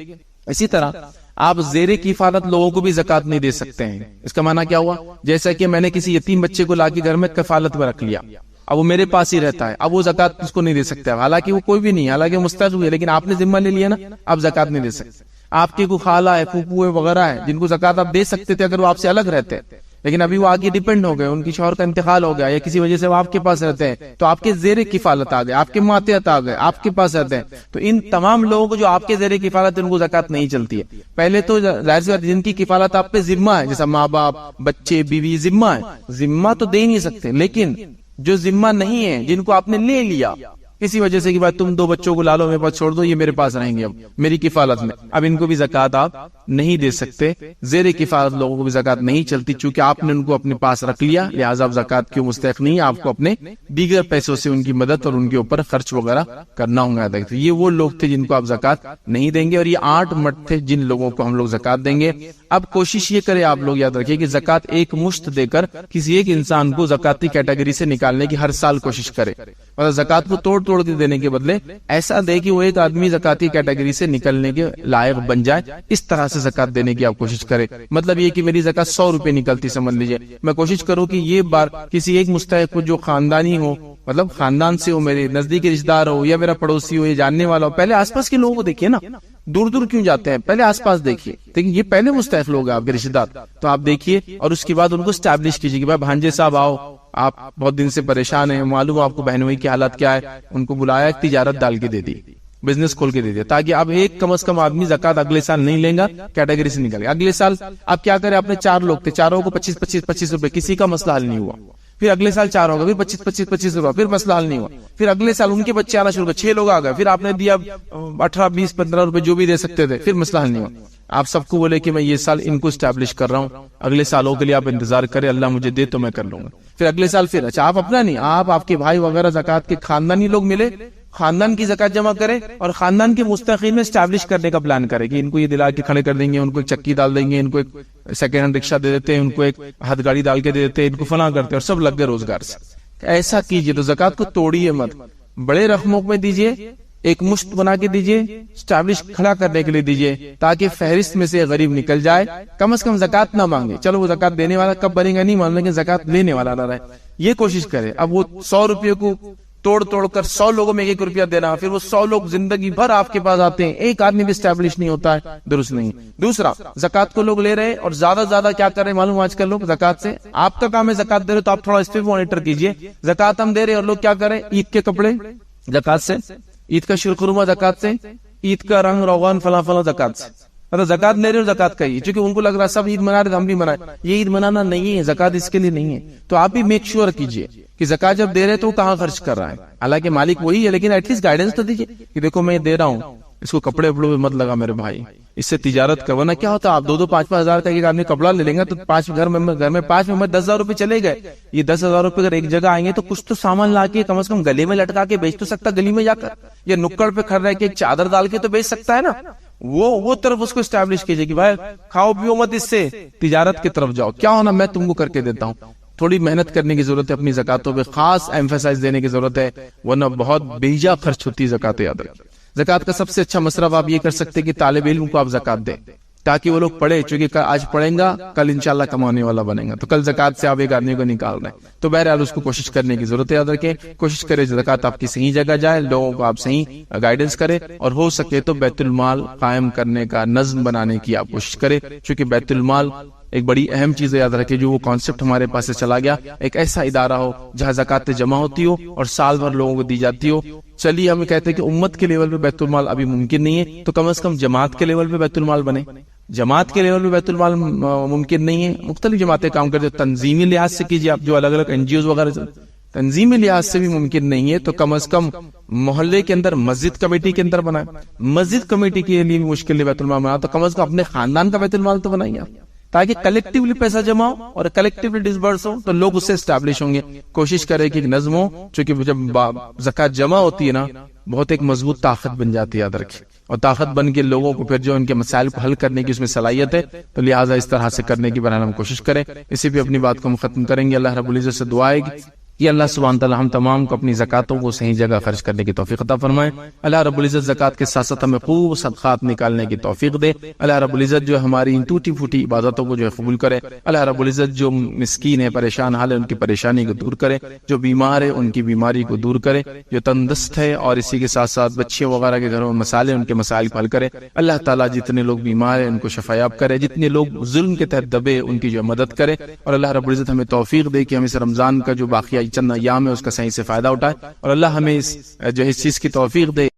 A: اسی طرح آپ زیر کفالت لوگوں کو بھی زکات نہیں دے سکتے ہیں. اس کا معنی کیا ہوا؟ جیسا کہ میں نے کسی یتیم بچے کو لا کے گھر میں کفالت میں رکھ لیا، اب وہ میرے پاس ہی رہتا ہے، اب وہ زکات اس کو نہیں دے سکتے، حالانکہ وہ کوئی بھی نہیں، حالانکہ مستحق ہوئے، لیکن آپ نے ذمہ لے لیا نا، آپ زکات نہیں دے سکتے. آپ کی کوئی خالہ ہے، پھوپھو ہے وغیرہ ہے، جن کو زکات آپ دے سکتے تھے اگر وہ آپ سے الگ رہتے، لیکن ابھی وہ آگے ڈیپینڈ ہو گئے، ان کی شوہر کا انتقال ہو گیا یا کسی وجہ سے وہ آپ کے پاس رہتے ہیں، تو آپ کے زیر کفالت آ گئے، آپ کے ماتحت آ گئے، آپ کے پاس رہتے ہیں. تو ان تمام لوگوں کو جو آپ کے زیر کفالت ان کو زکات نہیں چلتی ہے. پہلے تو ظاہر سی بات جن کی کفالت آپ پہ ذمہ ہے، جیسا ماں باپ، بچے، بیوی، ذمہ ہے، ذمہ تو دے ہی نہیں سکتے. لیکن جو ذمہ نہیں ہے، جن کو آپ نے لے لیا کسی وجہ سے کہ بھائی تم 2 بچوں کو لالو میرے پاس چھوڑ دو، یہ میرے پاس رہیں گے اب میری کفالت میں، اب ان کو بھی زکات آپ نہیں دے سکتے. زیر کفالت لوگوں کو بھی زکات نہیں چلتی، چونکہ آپ نے ان کو اپنے پاس رکھ لیا، لہٰذا آپ زکات کے مستحق نہیں، آپ کو اپنے دیگر پیسوں سے ان کی مدد اور ان کے اوپر خرچ وغیرہ کرنا ہوگا. یہ وہ لوگ تھے جن کو آپ زکات نہیں دیں گے، اور یہ 8 مرد تھے جن لوگوں کو ہم لوگ زکات دیں گے. اب کوشش یہ کرے آپ لوگ یاد رکھیے کہ زکات ایک مشت دے کر کسی ایک انسان کو زکاتی کیٹیگری سے نکالنے کی ہر سال کوشش کرے، اور زکات کو توڑ توڑ کے دینے کے بدلے ایسا دے کہ وہ ایک آدمی زکاتی کیٹیگری سے نکلنے کے لائق بن جائے. اس طرح سے زکات دینے کی آپ کوشش کرے. مطلب یہ کہ میری زکات 100 روپے نکلتی، سمجھ لیجیے، میں کوشش کروں کہ یہ بار کسی ایک مستحق کو جو خاندانی ہو، مطلب خاندان سے ہو، میرے نزدیکی رشتہ دار ہو، یا میرا پڑوسی ہو، یا جاننے والا ہو. پہلے آس پاس کے لوگوں کو دیکھیے نا، دور دور کیوں جاتے ہیں، پہلے آس پاس دیکھیے، لیکن یہ پہلے مستحق لوگ ہیں آپ کے رشتہ دار، تو آپ دیکھیے اور اس کے بعد ان کو اسٹیبلش کیجیے کہ بھائی بھانجے صاحب آؤ، آپ بہت دن سے پریشان ہیں، معلوم آپ کو بہنوئی کی حالت کیا ہے. ان کو بلایا، تجارت ڈال کے دے دی، بزنس کھول کے دے دیا، تاکہ اب ایک کم از کم آدمی زکات اگلے سال نہیں لیں گا، کیٹیگری سے نکل گا. اگلے سال آپ کیا کریں، آپ نے 4 لوگ تھے، چاروں کو 25-25 روپے، کسی کا مسئلہ حل نہیں ہوا. پھر اگلے سال 4 ہوگا، پھر 25-25 روپے، پھر مسئلہ حل نہیں ہوا. پھر اگلے سال ان کے بچے آنا شروع ہو گئے، 6 لوگ آ گئے، پھر آپ نے دیا 18-20-15 روپے جو بھی دے سکتے تھے، پھر مسئلہ حل نہیں ہوا. آپ سب کو بولے کہ میں یہ سال ان کو اسٹیبلش کر رہا ہوں، اگلے سالوں کے لیے آپ انتظار کریں، اللہ مجھے دے تو میں کر لوں گا. پھر اگلے سال پھر، اچھا آپ اپنا نہیں، آپ کے بھائی وغیرہ زکات کے خاندانی لوگ ملے، خاندان کی زکات جمع کرے اور خاندان کے مستحقین میں اسٹیبلش کرنے کا پلان کرے کہ ان کو یہ دلا کے کھڑے کر دیں گے، ان کو ایک چکی ڈال دیں گے، ان کو ایک سیکنڈ ہینڈ رکشہ دے دیتے ہیں، ان کو ایک ہاتھ گاڑی ڈال کے دے دیتے ہیں، ان کو فلاں کرتے ہیں، اور سب لگ گئے روزگار سے. ایسا کیجئے. تو زکات کو توڑیے مت، بڑے رقموں میں دیجئے، ایک مشت بنا کے دیجئے، اسٹیبلش کھڑا کرنے کے لیے دیجئے، تاکہ فہرست میں سے غریب نکل جائے. کم از کم زکات نہ مانگے، چلو وہ زکات دینے والا کب بنے گا نہیں مان، لیکن زکات لینے والا نہ رہے، یہ کوشش کرے. اب وہ 100 روپے کو توڑ توڑ کر 100 لوگوں میں 1 روپیہ دینا، پھر وہ 100 لوگ زندگی بھر آپ کے پاس آتے ہیں، ایک آدمی بھی اسٹیبلش نہیں ہوتا ہے، درست نہیں. دوسرا، زکات کو لوگ لے رہے اور زیادہ زیادہ کیا کر رہے معلوم آج کل لوگ زکات سے، آپ کا کام ہے زکات دے رہے تو آپ تھوڑا اس پہ مانیٹر کیجئے. زکات ہم دے رہے اور لوگ کیا کریں، عید کے کپڑے زکات سے، عید کا شیرخرما زکات سے، عید کا رنگ روغن فلاں فلاں زکات سے. مطلب زکات لے رہے اور زکات کا ہی، چونکہ ان کو لگ رہا ہے سب عید منا رہے تو ہم بھی منائیں. یہ عید منانا نہیں ہے، زکات اس کے لیے نہیں ہے. تو آپ بھی میک شور کیجئے کہ زکات جب دے رہے تو کہاں خرچ کر رہا ہے. حالانکہ مالک وہی ہے، لیکن ایٹ لیسٹ گائیڈنس تو دیجیے کہ دیکھو میں دے رہا ہوں، اس کو کپڑے وپڑوں میں مت لگا میرے بھائی، اس سے تجارت کا. ورنہ کیا ہوتا ہے، آپ 2-5 ہزار کا ایک آدمی کپڑا لے لیں گا تو 5 گھر میں 5 ممبر 10,000 روپے چلے گئے. یہ 10,000 روپے اگر ایک جگہ آئیں گے تو کچھ تو سامان لا کے کم از کم گلے میں لٹکا کے بیچ تو سکتا، گلی میں جا کر، یا نکڑ پہ کھڑ رہ کے ایک چادر ڈال کے تو بیچ سکتا ہے نا. وہ طرف اس کو اسٹیبلش کیجئے کہ بھائی کھاؤ پیو مت، اس سے تجارت کی طرف جاؤ، کیا ہونا میں تم کو کر کے دیتا ہوں. تھوڑی محنت کرنے کی ضرورت ہے، اپنی زکاتوں پہ خاص ایمفیسائز دینے کی ضرورت ہے، ورنہ بہت بیجا خرچ ہوتی ہے زکات. یاد رکھیں زکات کا سب سے اچھا مصرف آپ یہ کر سکتے کہ طالب علم کو آپ زکات دیں. تاکہ وہ لوگ پڑھے، چونکہ آج پڑھیں گا کل انشاءاللہ کمانے والا بنے گا. تو کل زکات سے آپ ایک آدمی کو نکال رہے ہیں، تو بہرحال اس کو کوشش کرنے کی ضرورت ہے. یاد رکھیں، کوشش کرے زکات آپ کی صحیح جگہ جائے، لوگوں کو آپ صحیح گائیڈنس کرے، اور ہو سکے تو بیت المال قائم کرنے کا، نظم بنانے کی آپ کوشش کرے. چونکہ بیت المال ایک بڑی اہم چیز ہے. یاد رکھیں، جو وہ کانسیپٹ ہمارے پاس سے چلا گیا، ایک ایسا ادارہ ہو جہاں زکات جمع ہوتی ہو اور سال بھر لوگوں کو دی جاتی ہو. چلیے ہم کہتے ہیں کہ امت کے لیول پہ بیت المال ابھی ممکن نہیں ہے، تو کم از کم جماعت کے لیول پہ بیت المال بنے. جماعت کے لیول پہ بیت المال ممکن نہیں ہے، مختلف جماعتیں کام کرتے، تنظیمی لحاظ سے کیجیے آپ، جو الگ الگ این جی اوز وغیرہ تنظیمی لحاظ سے بھی ممکن نہیں ہے، تو کم از کم محلے کے اندر مسجد کمیٹی کے اندر بنائے. مسجد کمیٹی کے لیے بھی مشکل ہے بیت المال بنا، تو کم از کم اپنے خاندان کا بیت المال تو بنائیے آپ، تاکہ کلیکٹیولی پیسہ جمع ہو اور کلیکٹیولی ڈسبرس ہو، تو لوگ اس سے اسٹیبلش ہوں گے. کوشش کرے کہ نظم ہو، چونکہ جب زکات جمع ہوتی ہے نا، بہت ایک مضبوط طاقت بن جاتی ہے. یاد رکھیں، اور طاقت بن کے لوگوں کو پھر جو ان کے مسائل کو حل کرنے کی اس میں صلاحیت ہے، تو لہٰذا اس طرح سے کرنے کی بہرحال ہم کوشش کریں. اسی پہ اپنی بات کو ہم ختم کریں گے. اللہ رب العزت سے دعا ہے کہ اللہ سبحانہ تعالی ہم تمام کو اپنی زکاتوں کو صحیح جگہ خرچ کرنے کی توفیق عطا فرمائے. اللہ رب العزت زکات کے ساتھ ساتھ ہمیں خوب صدقات نکالنے کی توفیق دے. اللہ رب العزت جو ہماری ان ٹوٹی پھوٹی عبادتوں کو جو ہے قبول کرے. اللہ رب العزت جو مسکین ہے، پریشان حال ہے، ان کی پریشانی کو دور کرے. جو بیمار ہے ان کی بیماری کو دور کرے. جو تندرست ہے اور اسی کے ساتھ ساتھ بچے وغیرہ کے گھروں میں مسائل ہیں، ان کے مسائل کو حل کرے. اللہ تعالیٰ جتنے لوگ بیمار ہیں ان کو شفا یاب کرے، جتنے لوگ ظلم کے تحت دبے ان کی جو مدد کرے. اور اللہ رب العزت ہمیں توفیق دے کہ ہم اس رمضان کا جو باقی چند ایام ہے اس کا صحیح سے فائدہ اٹھائے، اور اللہ ہمیں اس چیز کی توفیق دے